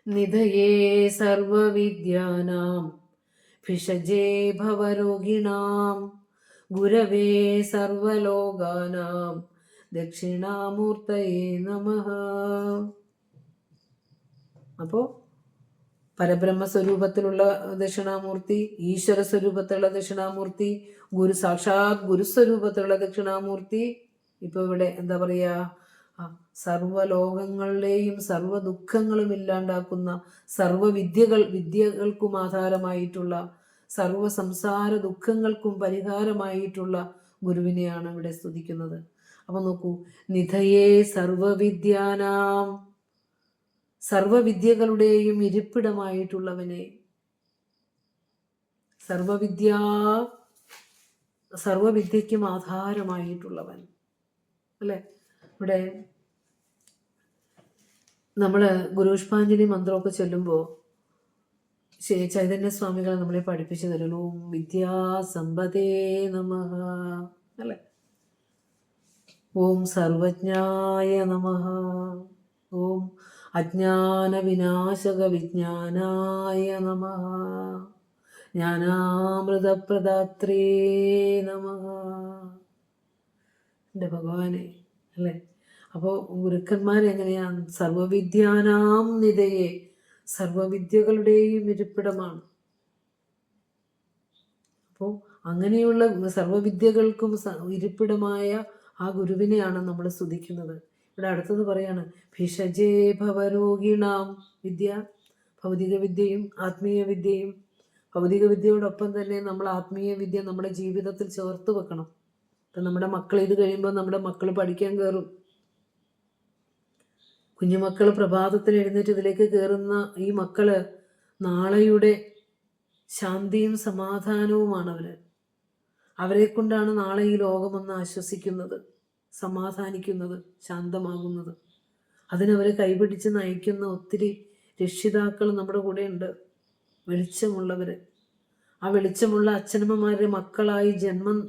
നിധയേ സർവവിദ്യാനാം ഭിഷജേ ഭവരോഗിണാം ഗുരവേ സർവലോകാനാം ദക്ഷിണാമൂർത്തയേ നമഃ. അപ്പോൾ പരബ്രഹ്മസ്വരൂപത്തിലുള്ള ദക്ഷിണാമൂർത്തി, ഈശ്വര സ്വരൂപത്തിലുള്ള ദക്ഷിണാമൂർത്തി, സാക്ഷാത് ഗുരുസ്വരൂപത്തിലുള്ള ദക്ഷിണാമൂർത്തി. ഇപ്പോൾ ഇവിടെ എന്താ പറയുക, സർവലോകങ്ങളിലെയും സർവ ദുഃഖങ്ങളും ഇല്ലാണ്ടാക്കുന്ന വിദ്യകൾക്കും ആധാരമായിട്ടുള്ള, സർവ സംസാര ദുഃഖങ്ങൾക്കും പരിഹാരമായിട്ടുള്ള ഗുരുവിനെയാണ് ഇവിടെ സ്തുതിക്കുന്നത്. അപ്പൊ നോക്കൂ, നിധയേ സർവവിദ്യാനാം, സർവവിദ്യകളുടെയും ഇരിപ്പിടമായിട്ടുള്ളവനെ, സർവവിദ്യക്കും ആധാരമായിട്ടുള്ളവൻ അല്ലെ. ഇവിടെ നമ്മൾ ഗുരുഷ്പാഞ്ജലി മന്ത്രമൊക്കെ ചൊല്ലുമ്പോൾ ചൈതന്യ സ്വാമികൾ നമ്മളെ പഠിപ്പിച്ചു തരുന്നു, ഓം വിദ്യാസമ്പദേ നമഃ അല്ലെ, ഓം സർവജ്ഞായ നമഃ, ഓം അജ്ഞാന വിനാശക വിജ്ഞാനായ നമഃ, ജ്ഞാനാമൃതപ്രദാത്രേ നമഃ. എൻ്റെ ഭഗവാനെ അല്ലേ. അപ്പോൾ ഗുരുക്കന്മാരെങ്ങനെയാണ്? സർവവിദ്യാനാം നിധയേ, സർവവിദ്യകളുടെയും ഇരിപ്പിടമാണ്. അപ്പോൾ അങ്ങനെയുള്ള സർവവിദ്യകൾക്കും ഇരിപ്പിടമായ ആ ഗുരുവിനെയാണ് നമ്മൾ സ്തുതിക്കുന്നത്. ഇവിടെ അടുത്തത് പറയാണ്, ഭിഷജേ ഭവരോഗിണാം. വിദ്യ, ഭൗതിക വിദ്യയും ആത്മീയ വിദ്യയും, ഭൗതിക വിദ്യയോടൊപ്പം തന്നെ നമ്മൾ ആത്മീയ വിദ്യ നമ്മുടെ ജീവിതത്തിൽ ചേർത്ത് വെക്കണം. ഇപ്പം നമ്മുടെ മക്കൾ ഇത് കഴിയുമ്പോൾ നമ്മുടെ മക്കൾ പഠിക്കാൻ കയറും. കുഞ്ഞുമക്കൾ പ്രഭാതത്തിൽ എഴുന്നേറ്റ് ഇതിലേക്ക് കയറുന്ന ഈ മക്കള് നാളെയുടെ ശാന്തിയും സമാധാനവുമാണ് അവരെ കൊണ്ടാണ് നാളെ ഈ ലോകമൊന്ന് ആശ്വസിക്കുന്നത്, സമാധാനിക്കുന്നത്, ശാന്തമാകുന്നത്. അതിനവരെ കൈപിടിച്ച് നയിക്കുന്ന ഒത്തിരി രക്ഷിതാക്കൾ നമ്മുടെ കൂടെ ഉണ്ട്, വെളിച്ചമുള്ളവര്. ആ വെളിച്ചമുള്ള അച്ഛനമ്മമാരുടെ മക്കളായി ജന്മം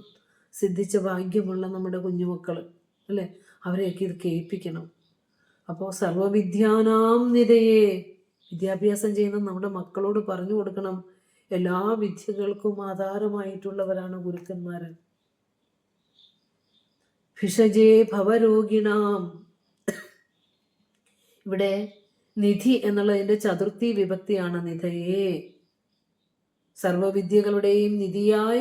സിദ്ധിച്ച ഭാഗ്യമുള്ള നമ്മുടെ കുഞ്ഞുമക്കൾ അല്ലേ, അവരെയൊക്കെ ഇത് കേൾപ്പിക്കണം. അപ്പോൾ സർവവിദ്യാനാം നിധയേ, വിദ്യാഭ്യാസം ചെയ്യുന്ന നമ്മുടെ മക്കളോട് പറഞ്ഞു കൊടുക്കണം, എല്ലാ വിദ്യകൾക്കും ആധാരമായിട്ടുള്ളവരാണ് ഗുരുക്കന്മാർ. ഭിഷജേ ഭവരോഗിണാം. ഇവിടെ നിധി എന്നുള്ളതിൻ്റെ ചതുർത്ഥി വിഭക്തിയാണ് നിധയേ. സർവവിദ്യകളുടെയും നിധിയായ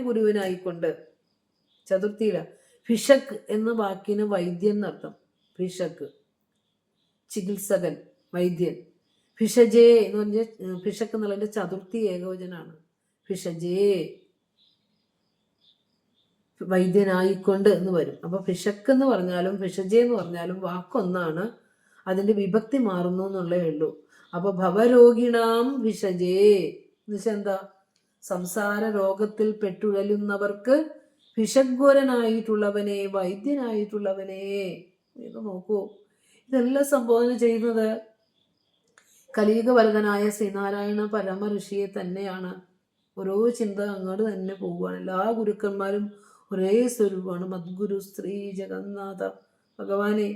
ഗുരുവിനായിക്കൊണ്ട്. ചതുർത്ഥിയില ഭിഷക് എന്ന വാക്കിന് വൈദ്യൻ എന്നർത്ഥം. ഭിഷക് ചികിത്സകൻ, വൈദ്യൻ. ഭിഷജേ എന്ന് പറഞ്ഞാൽ ഭിഷക് എന്നുള്ളതിന്റെ ചതുർത്ഥി ഏകവചനാണ്. ഭിഷജേ, വൈദ്യനായിക്കൊണ്ട് എന്ന് വരും. അപ്പൊ ഭിഷക് എന്ന് പറഞ്ഞാലും ഭിഷജേ എന്ന് പറഞ്ഞാലും വാക്കൊന്നാണ്, അതിന്റെ വിഭക്തി മാറുന്നു എന്നുള്ളേ ഉള്ളൂ. അപ്പൊ ഭവരോഗിണാം ഭിഷജേ എന്ന് വെച്ചാൽ എന്താ? സംസാര രോഗത്തിൽ പെട്ടുഴലുന്നവർക്ക് ഭിഷഗ്വരനായിട്ടുള്ളവനെ, വൈദ്യനായിട്ടുള്ളവനെ. ഇത് നോക്കൂ, ഇതെല്ലാം സംബോധന ചെയ്യുന്നത് കലിയുഗവരദനായ ശ്രീനാരായണ പരമ ഋഷിയെ തന്നെയാണ്. ഓരോ ചിന്ത അങ്ങോട്ട് തന്നെ പോവുകയാണ്. എല്ലാ ഗുരുക്കന്മാരും ഒരേ സ്വരൂപമാണ്. മദ്ഗുരു ശ്രീ ജഗന്നാഥ ഭഗവാനെ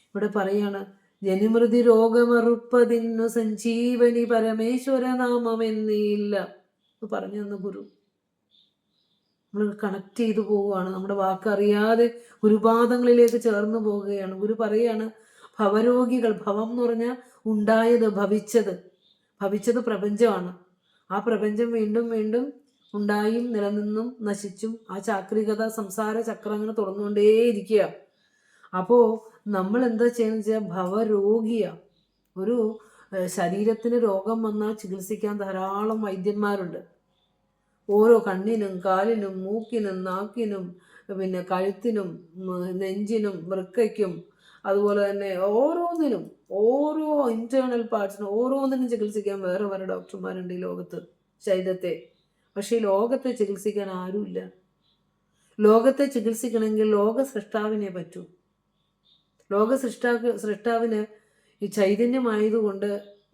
ഇവിടെ പറയാണ്, ജനിമൃതി രോഗമറുപ്പതിന്നു സഞ്ജീവനി പരമേശ്വര നാമമെന്നില്ല എന്ന് പറഞ്ഞു തന്ന ഗുരു. നമ്മൾ കണക്ട് ചെയ്തു പോവുകയാണ്, നമ്മുടെ വാക്കറിയാതെ ഗുരുപാദങ്ങളിലേക്ക് ചേർന്ന് പോവുകയാണ്. ഗുരു പറയാണ്, ഭവരോഗികൾ, ഭവം എന്ന് പറഞ്ഞാൽ ഉണ്ടായത്, ഭവിച്ചത് പ്രപഞ്ചമാണ്. ആ പ്രപഞ്ചം വീണ്ടും വീണ്ടും ഉണ്ടായും നിലനിന്നും നശിച്ചും ആ ചാക്രികത സംസാര ചക്രം അങ്ങനെ തുറന്നുകൊണ്ടേയിരിക്കുക. അപ്പോൾ നമ്മൾ എന്താ ചെയ്യുന്നത് വെച്ചാൽ ഭവരോഗിയ ഒരു ശരീരത്തിന് രോഗം വന്നാൽ ചികിത്സിക്കാൻ ധാരാളം വൈദ്യന്മാരുണ്ട്. ഓരോ കണ്ണിനും കാലിനും മൂക്കിനും നാക്കിനും പിന്നെ കഴുത്തിനും നെഞ്ചിനും വൃക്കയ്ക്കും അതുപോലെ തന്നെ ഓരോന്നിനും ഓരോ ഇന്റേണൽ പാർട്സിനും ഓരോന്നിനും ചികിത്സിക്കാൻ വേറെ വേറെ ഡോക്ടർമാരുണ്ട് ഈ ലോകത്ത് ശരീരത്തെ. പക്ഷേ ഈ ലോകത്തെ ചികിത്സിക്കാൻ ആരുമില്ല. ലോകത്തെ ചികിത്സിക്കണമെങ്കിൽ ലോക സൃഷ്ടാവിനെ പറ്റൂ. ലോക സൃഷ്ടാവിന് ഈ ചൈതന്യമായതുകൊണ്ട്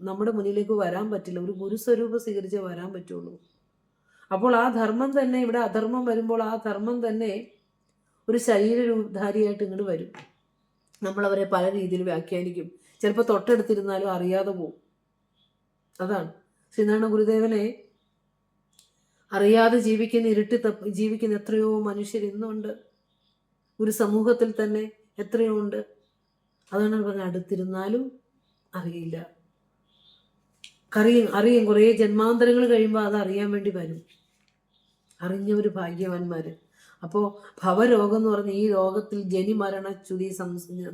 നമ്മുടെ മുന്നിലേക്ക് വരാൻ പറ്റില്ല. ഒരു ഗുരുസ്വരൂപം സ്വീകരിച്ചേ വരാൻ പറ്റുള്ളൂ. അപ്പോൾ ആ ധർമ്മം തന്നെ ഇവിടെ അധർമ്മം വരുമ്പോൾ ആ ധർമ്മം തന്നെ ഒരു ശരീരധാരിയായിട്ട് ഇങ്ങോട്ട് വരും. നമ്മളവരെ പല രീതിയിൽ വ്യാഖ്യാനിക്കും. ചിലപ്പോൾ തൊട്ടടുത്തിരുന്നാലും അറിയാതെ പോവും. അതാണ് ശ്രീനാരായണ ഗുരുദേവനെ അറിയാതെ ജീവിക്കുന്ന എത്രയോ മനുഷ്യർ ഇന്നുണ്ട്. ഒരു സമൂഹത്തിൽ തന്നെ എത്രയോ ഉണ്ട്. അതാണ് പറഞ്ഞ അടുത്തിരുന്നാലും അറിയില്ല. അറിയും കുറേ ജന്മാന്തരങ്ങൾ കഴിയുമ്പോൾ അത് അറിയാൻ വേണ്ടി വരും. അറിഞ്ഞവർ ഭാഗ്യവാന്മാര്. അപ്പോൾ ഭവരോഗം എന്ന് പറഞ്ഞ ഈ രോഗത്തിൽ ജനിമരണ ചുതി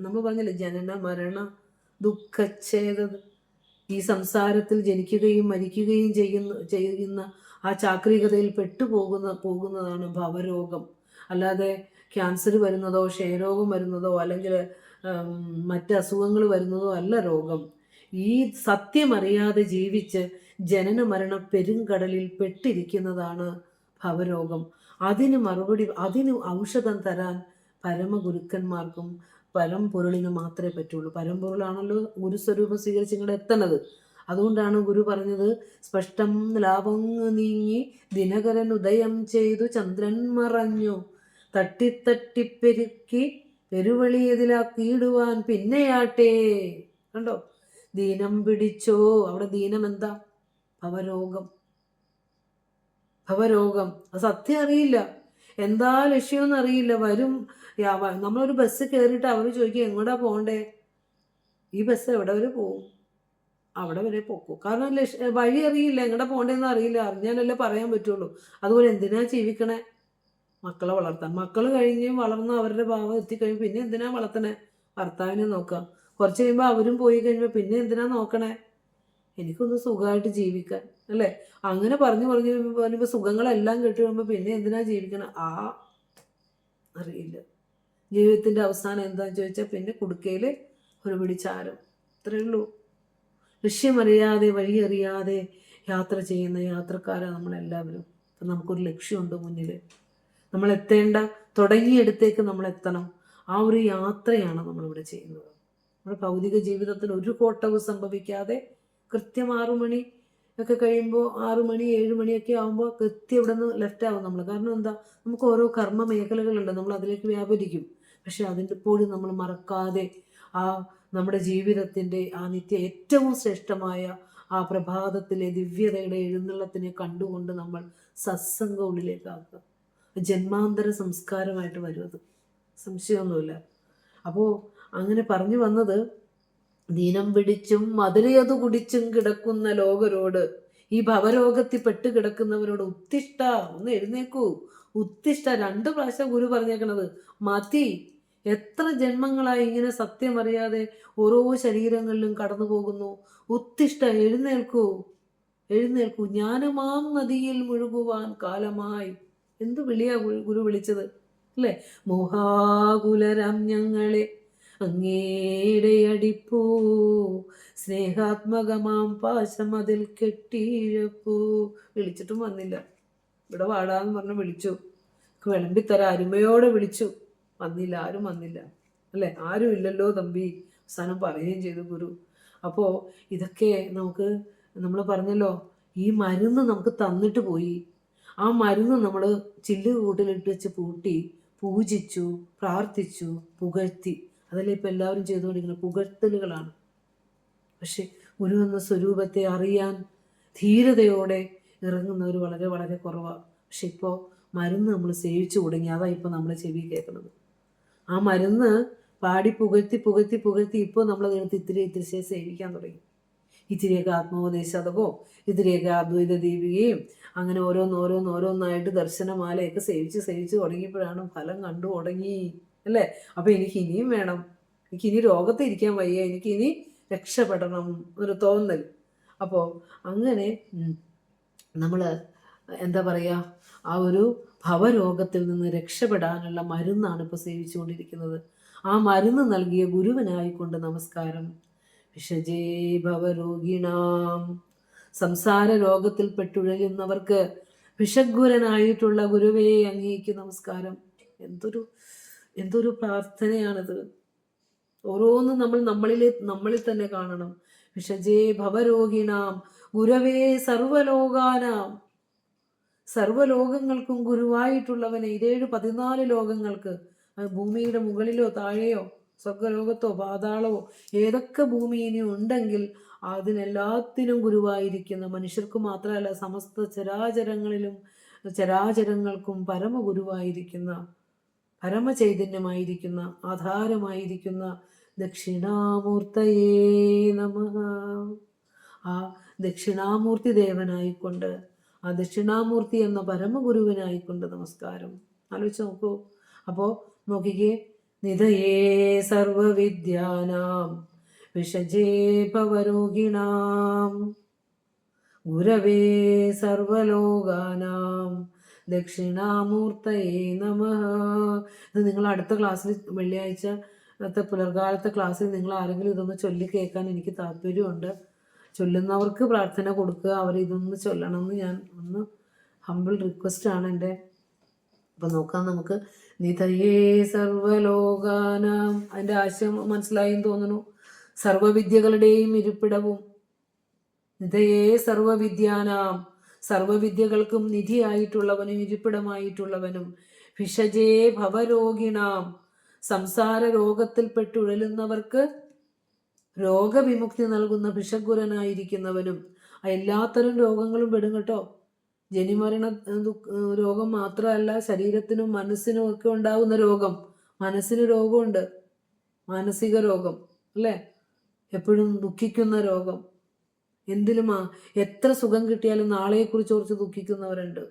നമ്മൾ പറഞ്ഞില്ലേ, ജനന മരണ ദുഃഖച്ഛേദ, ഈ സംസാരത്തിൽ ജനിക്കുകയും മരിക്കുകയും ചെയ്യുന്ന ആ ചാക്രികതയിൽ പോകുന്നതാണ് ഭവരോഗം. അല്ലാതെ ക്യാൻസർ വരുന്നതോ ക്ഷയരോഗം വരുന്നതോ അല്ലെങ്കിൽ മറ്റ് അസുഖങ്ങൾ വരുന്നതോ അല്ല രോഗം. ഈ സത്യമറിയാതെ ജീവിച്ച് ജനന മരണ പെരുങ്കടലിൽ പെട്ടിരിക്കുന്നതാണ് ഭവരോഗം. അതിന് ഔഷധം തരാൻ പരമഗുരുക്കന്മാർക്കും പരമ്പൊരുളിന് മാത്രമേ പറ്റുള്ളൂ. പരമ്പൊരുളാണല്ലോ ഗുരുസ്വരൂപം സ്വീകരിച്ച് ഇങ്ങോട്ട് എത്തണത്. അതുകൊണ്ടാണ് ഗുരു പറഞ്ഞത്, സ്പഷ്ടം ലാഭങ്ങ് നീങ്ങി ദിനകരൻ ഉദയം ചെയ്തു ചന്ദ്രൻ മറഞ്ഞു, തട്ടിത്തട്ടിപ്പെരുക്കി പെരുവഴി എതിലാക്കിയിടുവാൻ പിന്നെയാട്ടേ. കണ്ടോ, ദീനം പിടിച്ചോ. അവിടെ ദീനം എന്താ? ഭവരോഗം. അത് സത്യം അറിയില്ല, എന്താ ലക്ഷ്യമെന്ന് അറിയില്ല. നമ്മളൊരു ബസ് കയറിയിട്ട് അവർ ചോദിക്കും എങ്ങോട്ടാ പോകണ്ടേ? ഈ ബസ് എവിടെ വരെ പോവും? അവിടെ വരെ പോക്കൂ. കാരണം വഴി അറിയില്ല, എങ്ങോട്ടാ പോകണ്ടേന്ന് അറിയില്ല. അറിഞ്ഞാലല്ലേ പറയാൻ പറ്റുള്ളൂ. അതുപോലെ എന്തിനാ ജീവിക്കണേ? മക്കളെ വളർത്താൻ. മക്കൾ കഴിഞ്ഞ് വളർന്ന് അവരുടെ ഭാവം എത്തിക്കഴിഞ്ഞ് പിന്നെ എന്തിനാ വളർത്തണേ? ഭർത്താവിനെ നോക്കാം. കുറച്ച് കഴിയുമ്പോൾ അവരും പോയി കഴിയുമ്പോൾ പിന്നെ എന്തിനാ നോക്കണേ? എനിക്കൊന്ന് സുഖമായിട്ട് ജീവിക്കാൻ, അല്ലേ? അങ്ങനെ പറഞ്ഞപ്പോൾ സുഖങ്ങളെല്ലാം കേട്ട് കഴിയുമ്പോൾ പിന്നെ എന്തിനാ ജീവിക്കണം? അറിയില്ല. ജീവിതത്തിൻ്റെ അവസാനം എന്താണെന്ന് ചോദിച്ചാൽ പിന്നെ കുടുക്കയിൽ ഒരു പിടിച്ചാരം. അത്രയേ ഉള്ളൂ. ലക്ഷ്യമറിയാതെ വഴിയറിയാതെ യാത്ര ചെയ്യുന്ന യാത്രക്കാരാണ് നമ്മളെല്ലാവരും. അപ്പം നമുക്കൊരു ലക്ഷ്യമുണ്ട് മുന്നിൽ. നമ്മൾ തുടങ്ങിയെടുത്തേക്ക് നമ്മൾ എത്തണം. ആ ഒരു യാത്രയാണ് നമ്മളിവിടെ ചെയ്യുന്നത്. നമ്മുടെ ഭൗതിക ജീവിതത്തിൽ ഒരു കോട്ടവും സംഭവിക്കാതെ കൃത്യം 6 മണി ഒക്കെ കഴിയുമ്പോൾ 6 മണി 7 മണിയൊക്കെ ആകുമ്പോൾ കൃത്യം ഇവിടെ നിന്ന് ലെഫ്റ്റ് ആവും നമ്മൾ. കാരണം എന്താ? നമുക്ക് ഓരോ കർമ്മ മേഖലകളുണ്ട്, നമ്മൾ അതിലേക്ക് വ്യാപരിക്കും. പക്ഷെ പോലും നമ്മൾ മറക്കാതെ നമ്മുടെ ജീവിതത്തിൻ്റെ ഏറ്റവും ശ്രേഷ്ഠമായ ആ പ്രഭാതത്തിലെ ദിവ്യതയുടെ എഴുന്നള്ളത്തിനെ കണ്ടുകൊണ്ട് നമ്മൾ സത്സംഗ ഉള്ളിലേക്കാക്കുക. ജന്മാന്തര സംസ്കാരമായിട്ട് വരും അത്, സംശയമൊന്നുമില്ല. അപ്പോൾ അങ്ങനെ പറഞ്ഞു വന്നത്, ദീനം പിടിച്ചും മധുരയതു കുടിച്ചും കിടക്കുന്ന ലോകരോട്, ഈ ഭവരോഗത്തിൽ പെട്ട് കിടക്കുന്നവരോട് ഉത്തിഷ്ഠ, ഒന്ന് എഴുന്നേക്കൂ, ഉത്തിഷ്ഠ. 2 പ്രാവശ്യം ഗുരു പറഞ്ഞേക്കണത്. മതി, എത്ര ജന്മങ്ങളായി ഇങ്ങനെ സത്യമറിയാതെ ഓരോ ശരീരങ്ങളിലും കടന്നു പോകുന്നു. ഉത്തിഷ്ഠ, എഴുന്നേൽക്കൂ, ജ്ഞാനമാം നദിയിൽ മുഴുകുവാൻ കാലമായി. എന്ത് വിളിയാ ഗുരു വിളിച്ചത്, അല്ലേ? മോഹാകുലരാം ഞങ്ങളെ അങ്ങേടെ അടിപ്പൂ, സ്നേഹാത്മകമാം പാശം അതിൽ കെട്ടിയിഴപ്പൂ. വിളിച്ചിട്ടും വന്നില്ല. ഇവിടെ വാടാന്ന് പറഞ്ഞ് വിളിച്ചു, വിളമ്പിത്തര അരുമയോടെ വിളിച്ചു, വന്നില്ല. ആരും വന്നില്ല, അല്ലേ? ആരും ഇല്ലല്ലോ തമ്പി, അവസാനം പറയുകയും ചെയ്തു ഗുരു. അപ്പോൾ ഇതൊക്കെ നമ്മൾ പറഞ്ഞല്ലോ, ഈ മരുന്ന് നമുക്ക് തന്നിട്ട് പോയി. ആ മരുന്ന് നമ്മൾ ചില്ലുകൂട്ടിലിട്ട് വെച്ച് പൂട്ടി പൂജിച്ചു, പ്രാർത്ഥിച്ചു, പുകഴ്ത്തി. അതല്ലേ ഇപ്പം എല്ലാവരും ചെയ്തുകൊണ്ടിരിക്കുന്നത്, പുകഴ്ത്തലുകളാണ്. പക്ഷെ ഗുരു എന്ന സ്വരൂപത്തെ അറിയാൻ ധീരതയോടെ ഇറങ്ങുന്നവർ വളരെ വളരെ കുറവാണ്. പക്ഷെ ഇപ്പോൾ മരുന്ന് നമ്മൾ സേവിച്ചു തുടങ്ങി. അതാണ് ഇപ്പോൾ നമ്മൾ ചെവി കേൾക്കുന്നത്. ആ മരുന്ന് പാടി പുകഴ്ത്തി ഇപ്പോൾ നമ്മളത് എടുത്ത് ഇത്തിരി സേവിക്കാൻ തുടങ്ങി. ഇത്തിരിയൊക്കെ ആത്മോപദേശതകവും ഇത്തിരിയൊക്കെ അദ്വൈത ദീപികയും അങ്ങനെ ഓരോന്നായിട്ട് ദർശനമാലയൊക്കെ സേവിച്ച് തുടങ്ങിയപ്പോഴാണ് ഫലം കണ്ടു തുടങ്ങി അല്ലേ. അപ്പം എനിക്ക് ഇനിയും വേണം, എനിക്കിനി രോഗത്തിൽ ഇരിക്കാൻ വയ്യ, എനിക്കിനി രക്ഷപ്പെടണം എന്നൊരു തോന്നൽ. അപ്പോൾ അങ്ങനെ നമ്മൾ എന്താ പറയുക, ആ ഒരു ഭവരോഗത്തിൽ നിന്ന് രക്ഷപ്പെടാനുള്ള മരുന്നാണ് ഇപ്പോൾ സേവിച്ചുകൊണ്ടിരിക്കുന്നത്. ആ മരുന്ന് നൽകിയ ഗുരുവിനായിക്കൊണ്ട് നമസ്കാരം. വിഷജേ ഭവരോഗിണാം, സംസാര രോഗത്തിൽ പെട്ടുഴലുന്നവർക്ക് വിഷഗ്വരനായിട്ടുള്ള ഗുരുവേ അങ്ങേക്ക് നമസ്കാരം. എന്തൊരു പ്രാർത്ഥനയാണിത്. ഓരോന്നും നമ്മളിൽ തന്നെ കാണണം. വിഷജേ ഭവരോഗിണാം ഗുരവേ സർവലോകാനാം, സർവലോകങ്ങൾക്കും ഗുരുവായിട്ടുള്ളവനെ. 14 ലോകങ്ങൾക്ക്, ഭൂമിയുടെ മുകളിലോ താഴെയോ സ്വർഗലോകത്തോ പാതാളവോ ഏതൊക്കെ ഭൂമി ഇനി ഉണ്ടെങ്കിൽ അതിനെല്ലാത്തിനും ഗുരുവായിരിക്കുന്ന, മനുഷ്യർക്ക് മാത്രമല്ല സമസ്ത ചരാചരങ്ങൾക്കും പരമഗുരുവായിരിക്കുന്ന, പരമചൈതന്യമായിരിക്കുന്ന, ആധാരമായിരിക്കുന്ന ദക്ഷിണാമൂർത്തയേ നമഃ. ആ ദക്ഷിണാമൂർത്തി ദേവനായിക്കൊണ്ട്, ആ ദക്ഷിണാമൂർത്തി എന്ന പരമഗുരുവിനായിക്കൊണ്ട് നമസ്കാരം. ആലോചിച്ച് നോക്കൂ. അപ്പോൾ നോക്കിക്കേ, നിധയേ സർവവിദ്യാനാം വിഷജേ ഭവരോഗിണാം ഗുരവേ സർവലോകാനാം ദക്ഷിണാമൂർത്തയേ നമഃ. ഇത് നിങ്ങൾ അടുത്ത ക്ലാസ്സിൽ, വെള്ളിയാഴ്ചത്തെ പുലർകാലത്തെ ക്ലാസ്സിൽ നിങ്ങൾ ആരെങ്കിലും ഇതൊന്ന് ചൊല്ലി കേൾക്കാൻ എനിക്ക് താല്പര്യമുണ്ട്. ചൊല്ലുന്നവർക്ക് പ്രാർത്ഥന കൊടുക്കുക, അവരിതൊന്ന് ചൊല്ലണമെന്ന് ഞാൻ ഒന്ന് ഹമ്പിൾ റിക്വസ്റ്റാണ് എൻ്റെ. അപ്പം നോക്കാം നമുക്ക്. നിധയേ സർവലോകാനാം, അതിൻ്റെ ആശയം മനസ്സിലായെന്ന് തോന്നുന്നു. സർവവിദ്യകളുടെയും ഇരിപ്പിടവും. നിധയേ സർവവിദ്യാനാം, സർവവിദ്യകൾക്കും നിധിയായിട്ടുള്ളവനും ഇരിപ്പിടമായിട്ടുള്ളവനും. വിഷജേ ഭവരോഗിണാം, സംസാര രോഗത്തിൽപ്പെട്ടുഴലുന്നവർക്ക് രോഗവിമുക്തി നൽകുന്ന ഭിഷഗുരനായിരിക്കുന്നവനും. എല്ലാത്തരം രോഗങ്ങളും പെടും കേട്ടോ. ജനിമരണ രോഗം മാത്രമല്ല, ശരീരത്തിനും മനസ്സിനും ഒക്കെ ഉണ്ടാകുന്ന രോഗം. മനസ്സിന് രോഗമുണ്ട്, മാനസിക രോഗം അല്ലേ, എപ്പോഴും ദുഃഖിക്കുന്ന രോഗം. എത്ര സുഖം കിട്ടിയാലും നാളെയെക്കുറിച്ച് ഓർത്ത് ദുഃഖിക്കുന്നവരുണ്ട്.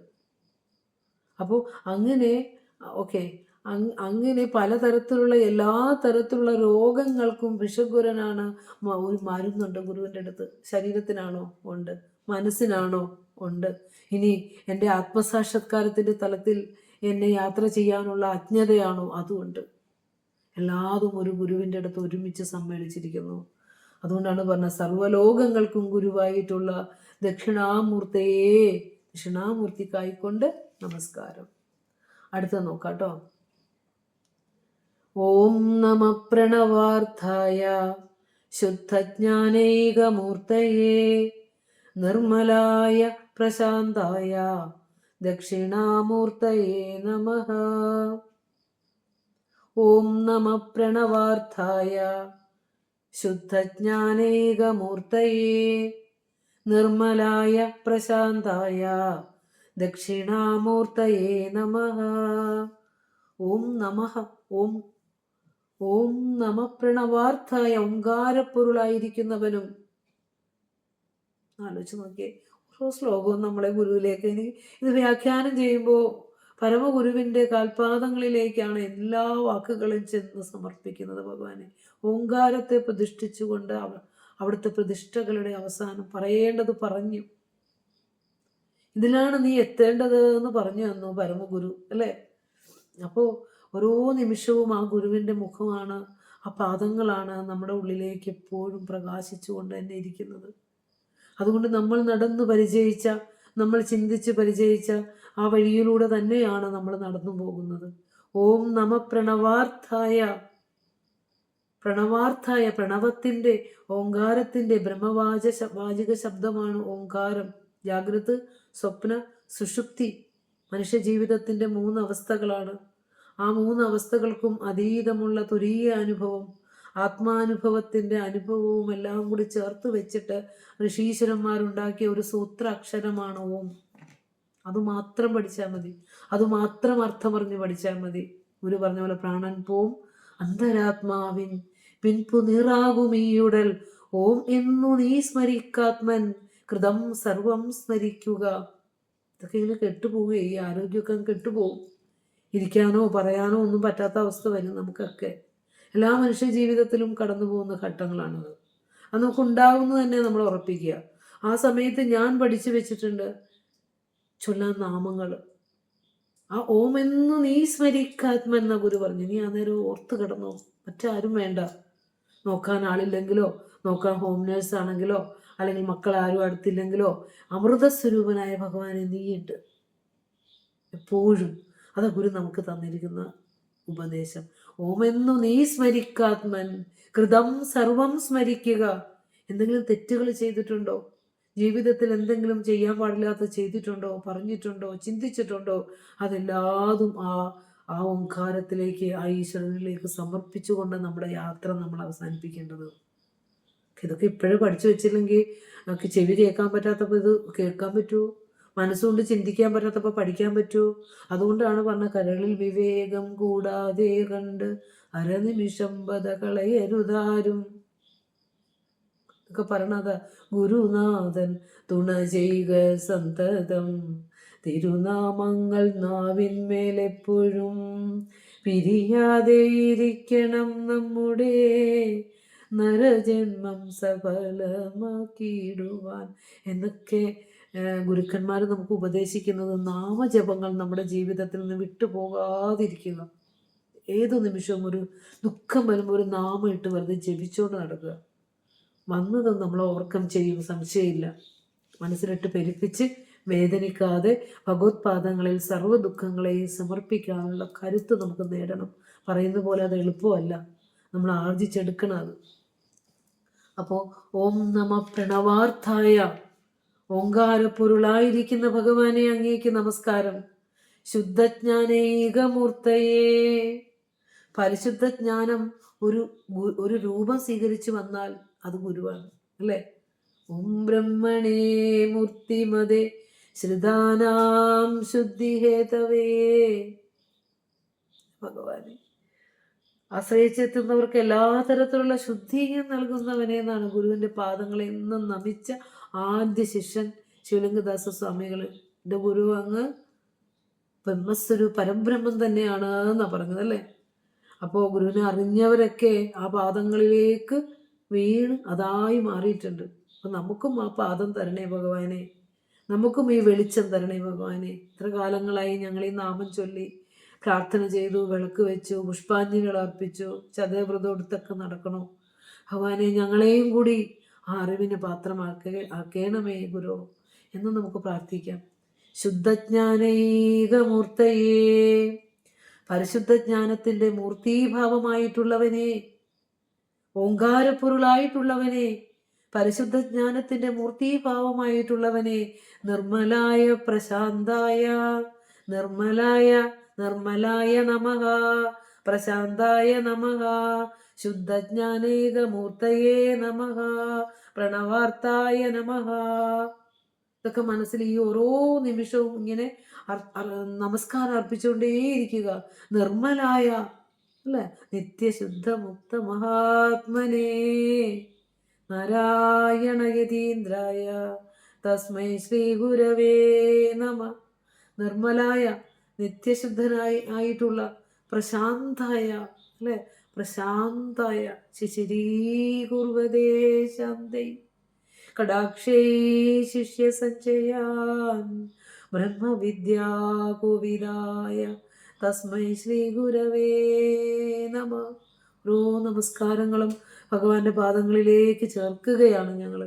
അപ്പോൾ അങ്ങനെ അങ്ങനെ പലതരത്തിലുള്ള എല്ലാ തരത്തിലുള്ള രോഗങ്ങൾക്കും വിഷഗുരനാണ്. ഒരു മരുന്നുണ്ട് ഗുരുവിൻ്റെ അടുത്ത്. ശരീരത്തിനാണോ? ഉണ്ട്. മനസ്സിനാണോ? ഉണ്ട്. ഇനി എൻ്റെ ആത്മസാക്ഷാത്കാരത്തിൻ്റെ തലത്തിൽ എന്നെ യാത്ര ചെയ്യാനുള്ള അജ്ഞതയാണോ? അതുമുണ്ട്. എല്ലാതും ഒരു ഗുരുവിൻ്റെ അടുത്ത് ഒരുമിച്ച് സമ്മേളിച്ചിരിക്കുന്നു. അതുകൊണ്ടാണ് പറഞ്ഞ സർവ്വലോകങ്ങൾക്കും ഗുരുവായിട്ടുള്ള ദക്ഷിണാമൂർത്തയെ, ദക്ഷിണാമൂർത്തിക്കായിക്കൊണ്ട് നമസ്കാരം. അടുത്ത നോക്കാട്ടോ. ഓം നമ പ്രണവാർത്ഥായ ശുദ്ധജ്ഞാനൈകമൂർത്തയേ നിർമ്മലായ പ്രശാന്തായ ദക്ഷിണാമൂർത്തയേ നമഃ. ഓം നമ പ്രണവാർത്ഥായ ശുദ്ധജ്ഞാനൈകമൂർത്തയേ നിർമ്മലായ പ്രശാന്തായ ദക്ഷിണാമൂർത്തയേ നമഃ. ഓം നമഃ. ഓം നമ പ്രണവാർത്ഥായ, ഓംകാരപ്പൊരുളായിരിക്കുന്നവനും. ആലോചിച്ച് നോക്കിയേ, ഓരോ ശ്ലോകവും നമ്മളെ ഗുരുവിലേക്ക്, ഇത് വ്യാഖ്യാനം ചെയ്യുമ്പോൾ പരമഗുരുവിൻ്റെ കാൽപാദങ്ങളിലേക്കാണ് എല്ലാ വാക്കുകളും ചെന്ന് സമർപ്പിക്കുന്നത് ഭഗവാനെ. ഓംകാരത്തെ പ്രതിഷ്ഠിച്ചുകൊണ്ട് അവിടുത്തെ പ്രതിഷ്ഠകളുടെ അവസാനം പറയേണ്ടത് പറഞ്ഞു. ഇതിലാണ് നീ എത്തേണ്ടത് എന്ന് പറഞ്ഞു തന്നു പരമഗുരു അല്ലേ. അപ്പോൾ ഓരോ നിമിഷവും ആ ഗുരുവിൻ്റെ മുഖമാണ്, ആ പാദങ്ങളാണ് നമ്മുടെ ഉള്ളിലേക്ക് എപ്പോഴും പ്രകാശിച്ചു കൊണ്ട് തന്നെ ഇരിക്കുന്നത്. അതുകൊണ്ട് നമ്മൾ നടന്നു പരിചയിച്ച, നമ്മൾ ചിന്തിച്ച് പരിചയിച്ച ആ വഴിയിലൂടെ തന്നെയാണ് നമ്മൾ നടന്നു പോകുന്നത്. ഓം നമ പ്രണവാർത്ഥായ, പ്രണവത്തിൻ്റെ, ഓംകാരത്തിൻ്റെ വാചിക ശബ്ദമാണ് ഓംകാരം. ജാഗ്രത്, സ്വപ്ന, സുഷുപ്തി മനുഷ്യ ജീവിതത്തിൻ്റെ 3 അവസ്ഥകളാണ്. ആ 3 അവസ്ഥകൾക്കും അതീതമുള്ള തുരീയ അനുഭവം, ആത്മാനുഭവത്തിൻ്റെ അനുഭവവും എല്ലാം കൂടി ചേർത്ത് വെച്ചിട്ട് ഋഷീശ്വരന്മാരുണ്ടാക്കിയ ഒരു സൂത്ര അക്ഷരമാണ് ഓം. അതുമാത്രം പഠിച്ചാൽ മതി, അതുമാത്രം അർത്ഥമറിഞ്ഞ് പഠിച്ചാൽ മതി. ഗുരു പറഞ്ഞ പോലെ പ്രാണൻ പോം അന്തരാത്മാവിൻ പിൻപു നീറാകുമീയുടൽ ഓം എന്നു നീ സ്മരിക്കാത്മൻ കൃതം സർവം സ്മരിക്കുക. ഇതൊക്കെ ഇങ്ങനെ കെട്ടുപോവുകയെ, ഈ ആരോഗ്യമൊക്കെ അങ്ങ് കെട്ടുപോകും. ഇരിക്കാനോ പറയാനോ ഒന്നും പറ്റാത്ത അവസ്ഥ വരും നമുക്കൊക്കെ. എല്ലാ മനുഷ്യ ജീവിതത്തിലും കടന്നു പോകുന്ന ഘട്ടങ്ങളാണത്. അത് നമുക്ക് ഉണ്ടാവുന്നത് തന്നെ നമ്മൾ ഉറപ്പിക്കുക. ആ സമയത്ത് ഞാൻ പഠിച്ചു വെച്ചിട്ടുണ്ട് ചൊല്ലാൻ നാമങ്ങൾ. ആ ഓം എന്ന് നീ സ്മരിക്കാത്മ എന്ന ഗുരു പറഞ്ഞു. നീ അന്നേരം ഓർത്ത് കിടന്നോ, മറ്റാരും വേണ്ട. നോക്കാൻ ആളില്ലെങ്കിലോ, നോക്കാൻ ഹോം നേഴ്സ് ആണെങ്കിലോ, അല്ലെങ്കിൽ മക്കൾ ആരും അടുത്തില്ലെങ്കിലോ, അമൃതസ്വരൂപനായ ഭഗവാനെ നീയുണ്ട് എപ്പോഴും. അതാ ഗുരു നമുക്ക് തന്നിരിക്കുന്ന ഉപദേശം. ഓമെന്നു നീ സ്മരിക്കാത്മൻ കൃതം സർവം സ്മരിക്കുക. എന്തെങ്കിലും തെറ്റുകൾ ചെയ്തിട്ടുണ്ടോ, ജീവിതത്തിൽ എന്തെങ്കിലും ചെയ്യാൻ പാടില്ലാത്ത ചെയ്തിട്ടുണ്ടോ, പറഞ്ഞിട്ടുണ്ടോ, ചിന്തിച്ചിട്ടുണ്ടോ, അതെല്ലാതും ആ ഓംകാരത്തിലേക്ക്, ആ ഈശ്വരനിലേക്ക് സമർപ്പിച്ചുകൊണ്ട് നമ്മുടെ യാത്ര നമ്മൾ അവസാനിപ്പിക്കേണ്ടത്. ഇതൊക്കെ ഇപ്പോഴും പഠിച്ചു വെച്ചില്ലെങ്കിൽ നമുക്ക് ചെവി കേൾക്കാൻ പറ്റാത്തപ്പോൾ ഇത് കേൾക്കാൻ പറ്റുമോ, മനസ്സുകൊണ്ട് ചിന്തിക്കാൻ പറ്റാത്തപ്പോൾ പഠിക്കാൻ പറ്റുമോ? അതുകൊണ്ടാണ് പറഞ്ഞ കരളിൽ വിവേകം കൂടാതെ കണ്ട് അരനിമിഷം ബത കളയരുതാരും ഒക്കെ പറഞ്ഞത്. ഗുരുനാഥൻ തുണ ചെയ്യുക സന്തതം, തിരുനാമങ്ങൾ നാവിന്മേലെപ്പോഴും പിരിയാതെ ഇരിക്കണം നമ്മുടെ നരജന്മം സഫലമാക്കിയിടുവാൻ എന്നൊക്കെ ഗുരുക്കന്മാർ നമുക്ക് ഉപദേശിക്കുന്നത്. നാമജപങ്ങൾ നമ്മുടെ ജീവിതത്തിൽ നിന്ന് വിട്ടുപോകാതിരിക്കുക. ഏതു നിമിഷവും ഒരു ദുഃഖം വരുമ്പോൾ ഒരു നാമം ഇട്ട് വെറുതെ ജപിച്ചുകൊണ്ട് നടക്കുക. വന്നത് നമ്മൾ ഓർക്കം ചെയ്യും, സംശയമില്ല. മനസ്സിലിട്ട് പെരുപ്പിച്ച് വേദനിക്കാതെ ഭഗവത് പാദങ്ങളിൽ സർവ്വ ദുഃഖങ്ങളെയും സമർപ്പിക്കാനുള്ള കരുത്ത് നമുക്ക് നേടണം. പറയുന്ന പോലെ അത് എളുപ്പമല്ല, നമ്മൾ ആർജിച്ചെടുക്കണം അത്. അപ്പോൾ ഓം നമ പ്രണവാർത്ഥായ, ഓങ്കാരപ്പൊരുളായിരിക്കുന്ന ഭഗവാനെ അങ്ങേക്ക് നമസ്കാരം. ശുദ്ധജ്ഞാനൈകമൂർത്തയേ, പരിശുദ്ധ ജ്ഞാനം ഒരു രൂപം സ്വീകരിച്ചു വന്നാൽ അത് ഗുരുവാണ്, അല്ലേ? ഓം ബ്രഹ്മണേ മൂർത്തിമതേ ശ്രുതാനാം ശുദ്ധിഹേതവേ. ഭഗവാനെ ആശ്രയിച്ചെത്തുന്നവർക്ക് എല്ലാ തരത്തിലുള്ള ശുദ്ധിയും നൽകുന്നവനെ എന്നാണ് ഗുരുവിൻ്റെ പാദങ്ങളെ എന്നും നമിച്ച ആദ്യ ശിഷ്യൻ ശിവലിംഗദാസ സ്വാമികളുടെ ഗുരു അങ്ങ് പരബ്രഹ്മം തന്നെയാണ് എന്നാണ് പറഞ്ഞത്, അല്ലേ? അപ്പോൾ ഗുരുവിനെ അറിഞ്ഞവരൊക്കെ ആ പാദങ്ങളിലേക്ക് വീണ് അതായി മാറിയിട്ടുണ്ട്. അപ്പം നമുക്കും ആ പാദം തരണേ ഭഗവാനെ, നമുക്കും ഈ വെളിച്ചം തരണേ ഭഗവാനെ. ഇത്ര കാലങ്ങളായി ഞങ്ങൾ ഈ നാമം ചൊല്ലി പ്രാർത്ഥന ചെയ്തു, വിളക്ക് വെച്ചു, പുഷ്പാഞ്ജലികൾ അർപ്പിച്ചു, ചതയവ്രതം എടുത്തൊക്കെ നടക്കണോ ഭഗവാനെ, ഞങ്ങളെയും കൂടി ആ അറിവിന് ആക്കേണമേ ഗുരു എന്ന് നമുക്ക് പ്രാർത്ഥിക്കാം. ശുദ്ധജ്ഞാനൈകമൂർത്തയേ, പരിശുദ്ധ ജ്ഞാനത്തിൻ്റെ മൂർത്തീഭാവമായിട്ടുള്ളവനെ, ഓങ്കാരപ്പൊരുളായിട്ടുള്ളവനെ, പരിശുദ്ധ ജ്ഞാനത്തിൻ്റെ മൂർത്തീഭാവമായിട്ടുള്ളവനെ, നിർമ്മലായ പ്രശാന്തായ, നിർമ്മലായ നമഃ, പ്രശാന്തായ നമഃ, ശുദ്ധജ്ഞാനൈകമൂർത്തയേ നമഃ, പ്രണവാർത്ഥായ നമഃ. ഇതൊക്കെ മനസ്സിൽ ഈ ഓരോ നിമിഷവും ഇങ്ങനെ നമസ്കാരം അർപ്പിച്ചുകൊണ്ടേയിരിക്കുക. നിർമ്മലായ, അല്ലെ, നിത്യശുദ്ധ മുക്ത മഹാത്മനേ നാരായണ യതീന്ദ്രായ തസ്മൈ ശ്രീ ഗുരവേ നമ. നിർമ്മലായ, ആയിട്ടുള്ള പ്രശാന്തായ, അല്ലെ, പ്രശാന്തായ ശിശിരീകുർവദേ ശാന്തൈ കടാക്ഷൈ ശിഷ്യ സഞ്ചയാൻ ബ്രഹ്മവിദ്യാകോവിദായ തസ്മൈ ശ്രീ ഗുരവേ നമ. ഓരോ നമസ്കാരങ്ങളും ഭഗവാന്റെ പാദങ്ങളിലേക്ക് ചേർക്കുകയാണ് ഞങ്ങൾ.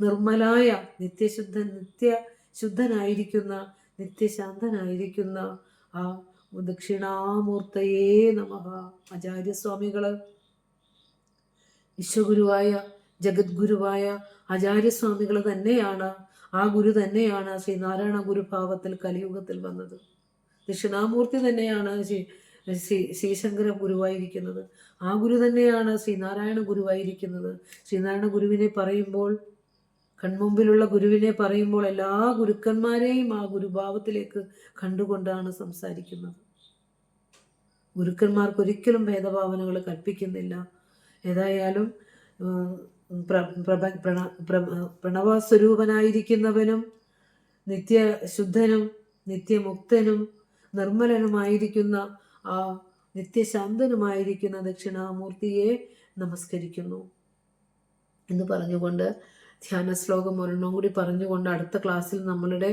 നിർമ്മലായ, നിത്യശുദ്ധനായിരിക്കുന്ന, നിത്യശാന്തനായിരിക്കുന്ന ആ ദക്ഷിണാമൂർത്തയേ നമഃ. ആചാര്യസ്വാമികൾ, വിശ്വഗുരുവായ ജഗദ്ഗുരുവായ ആചാര്യസ്വാമികൾ തന്നെയാണ്, ആ ഗുരു തന്നെയാണ് ശ്രീനാരായണ ഗുരുഭാവത്തിൽ കലിയുഗത്തിൽ വന്നത്. ദക്ഷിണാമൂർത്തി തന്നെയാണ് ശ്രീശങ്കര ഗുരുവായിരിക്കുന്നത്. ആ ഗുരു തന്നെയാണ് ശ്രീനാരായണ ഗുരുവായിരിക്കുന്നത്. ശ്രീനാരായണ ഗുരുവിനെ പറയുമ്പോൾ, കൺമുമ്പിലുള്ള ഗുരുവിനെ പറയുമ്പോൾ എല്ലാ ഗുരുക്കന്മാരെയും ആ ഗുരുഭാവത്തിലേക്ക് കണ്ടുകൊണ്ടാണ് സംസാരിക്കുന്നത്. ഗുരുക്കന്മാർക്ക് ഒരിക്കലും ഭേദഭാവനകൾ കൽപ്പിക്കുന്നില്ല. ഏതായാലും പ്രണവസ്വരൂപനായിരിക്കുന്നവനും നിത്യശുദ്ധനും നിത്യമുക്തനും നിർമ്മലനുമായിരിക്കുന്ന ആ നിത്യശാന്തനുമായിരിക്കുന്ന ദക്ഷിണാമൂർത്തിയെ നമസ്കരിക്കുന്നു എന്ന് പറഞ്ഞുകൊണ്ട് ധ്യാന ശ്ലോകം ഒരെണ്ണം കൂടി പറഞ്ഞുകൊണ്ട് അടുത്ത ക്ലാസ്സിൽ നമ്മളുടെ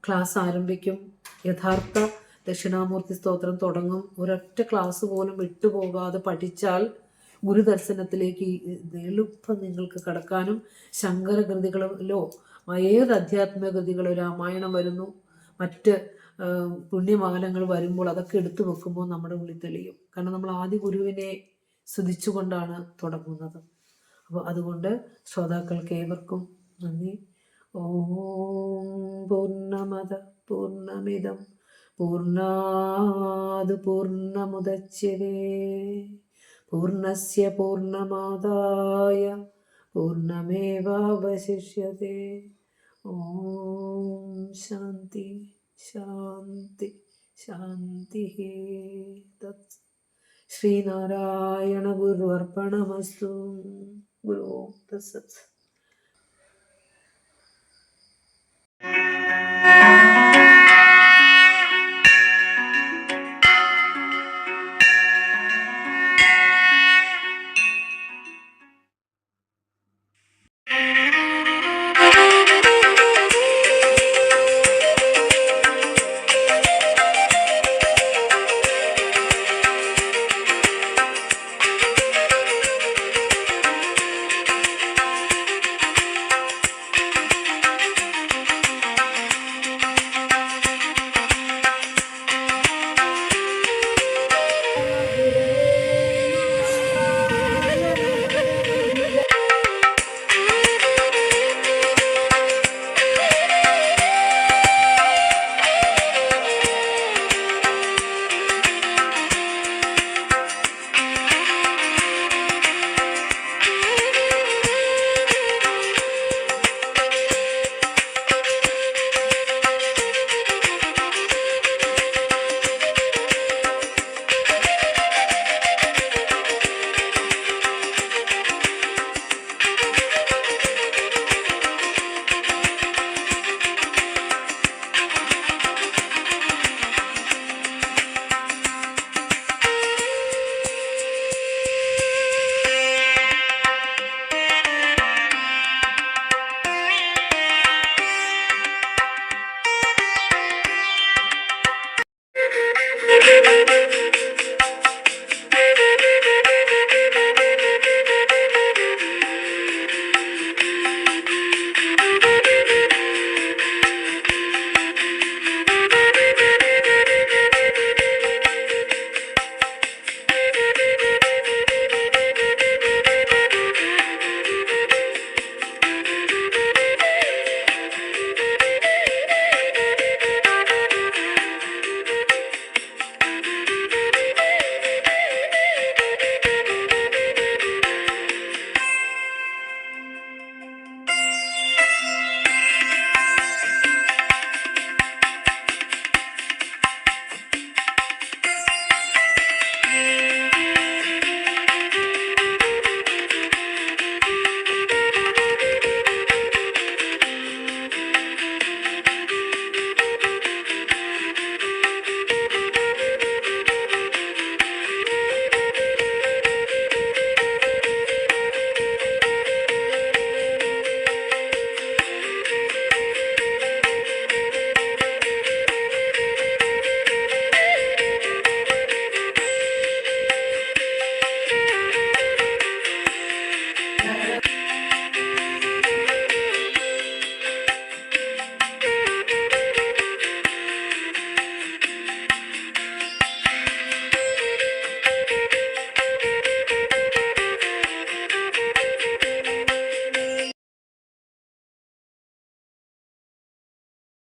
ക്ലാസ് ആരംഭിക്കും. യഥാർത്ഥ ദക്ഷിണാമൂർത്തി സ്തോത്രം തുടങ്ങും. ഒരൊറ്റ ക്ലാസ് പോലും വിട്ടുപോകാതെ പഠിച്ചാൽ ഗുരുദർശനത്തിലേക്ക് എളുപ്പം നിങ്ങൾക്ക് കടക്കാനും ശങ്കരകൃതികളിലോ ഏത് അധ്യാത്മിക കൃതികളോ രാമായണം വരുന്നു, മറ്റ് പുണ്യമാലങ്ങൾ വരുമ്പോൾ അതൊക്കെ എടുത്തു വെക്കുമ്പോൾ നമ്മുടെ ഉള്ളിൽ തെളിയും. കാരണം നമ്മൾ ആദ്യ ഗുരുവിനെ സ്തുതിച്ചുകൊണ്ടാണ് തുടങ്ങുന്നത്. അപ്പോൾ അതുകൊണ്ട് ശ്രോതാക്കൾക്ക് ഏവർക്കും നന്ദി. ഓം പൂർണ്ണമദ പൂർണ്ണമിദം പൂർണ്ണാത് പൂർണ്ണമുദച്യതേ പൂർണ്ണസ്യ പൂർണ്ണമാദായ പൂർണ്ണമേവാവശിഷ്യതേ. ഓം ശാന്തി ശാന്തി ശാന്തി. തത് ശ്രീനാരായണ ഗുരു അർപ്പണമസ്തു. ഗുരു തത്സത്.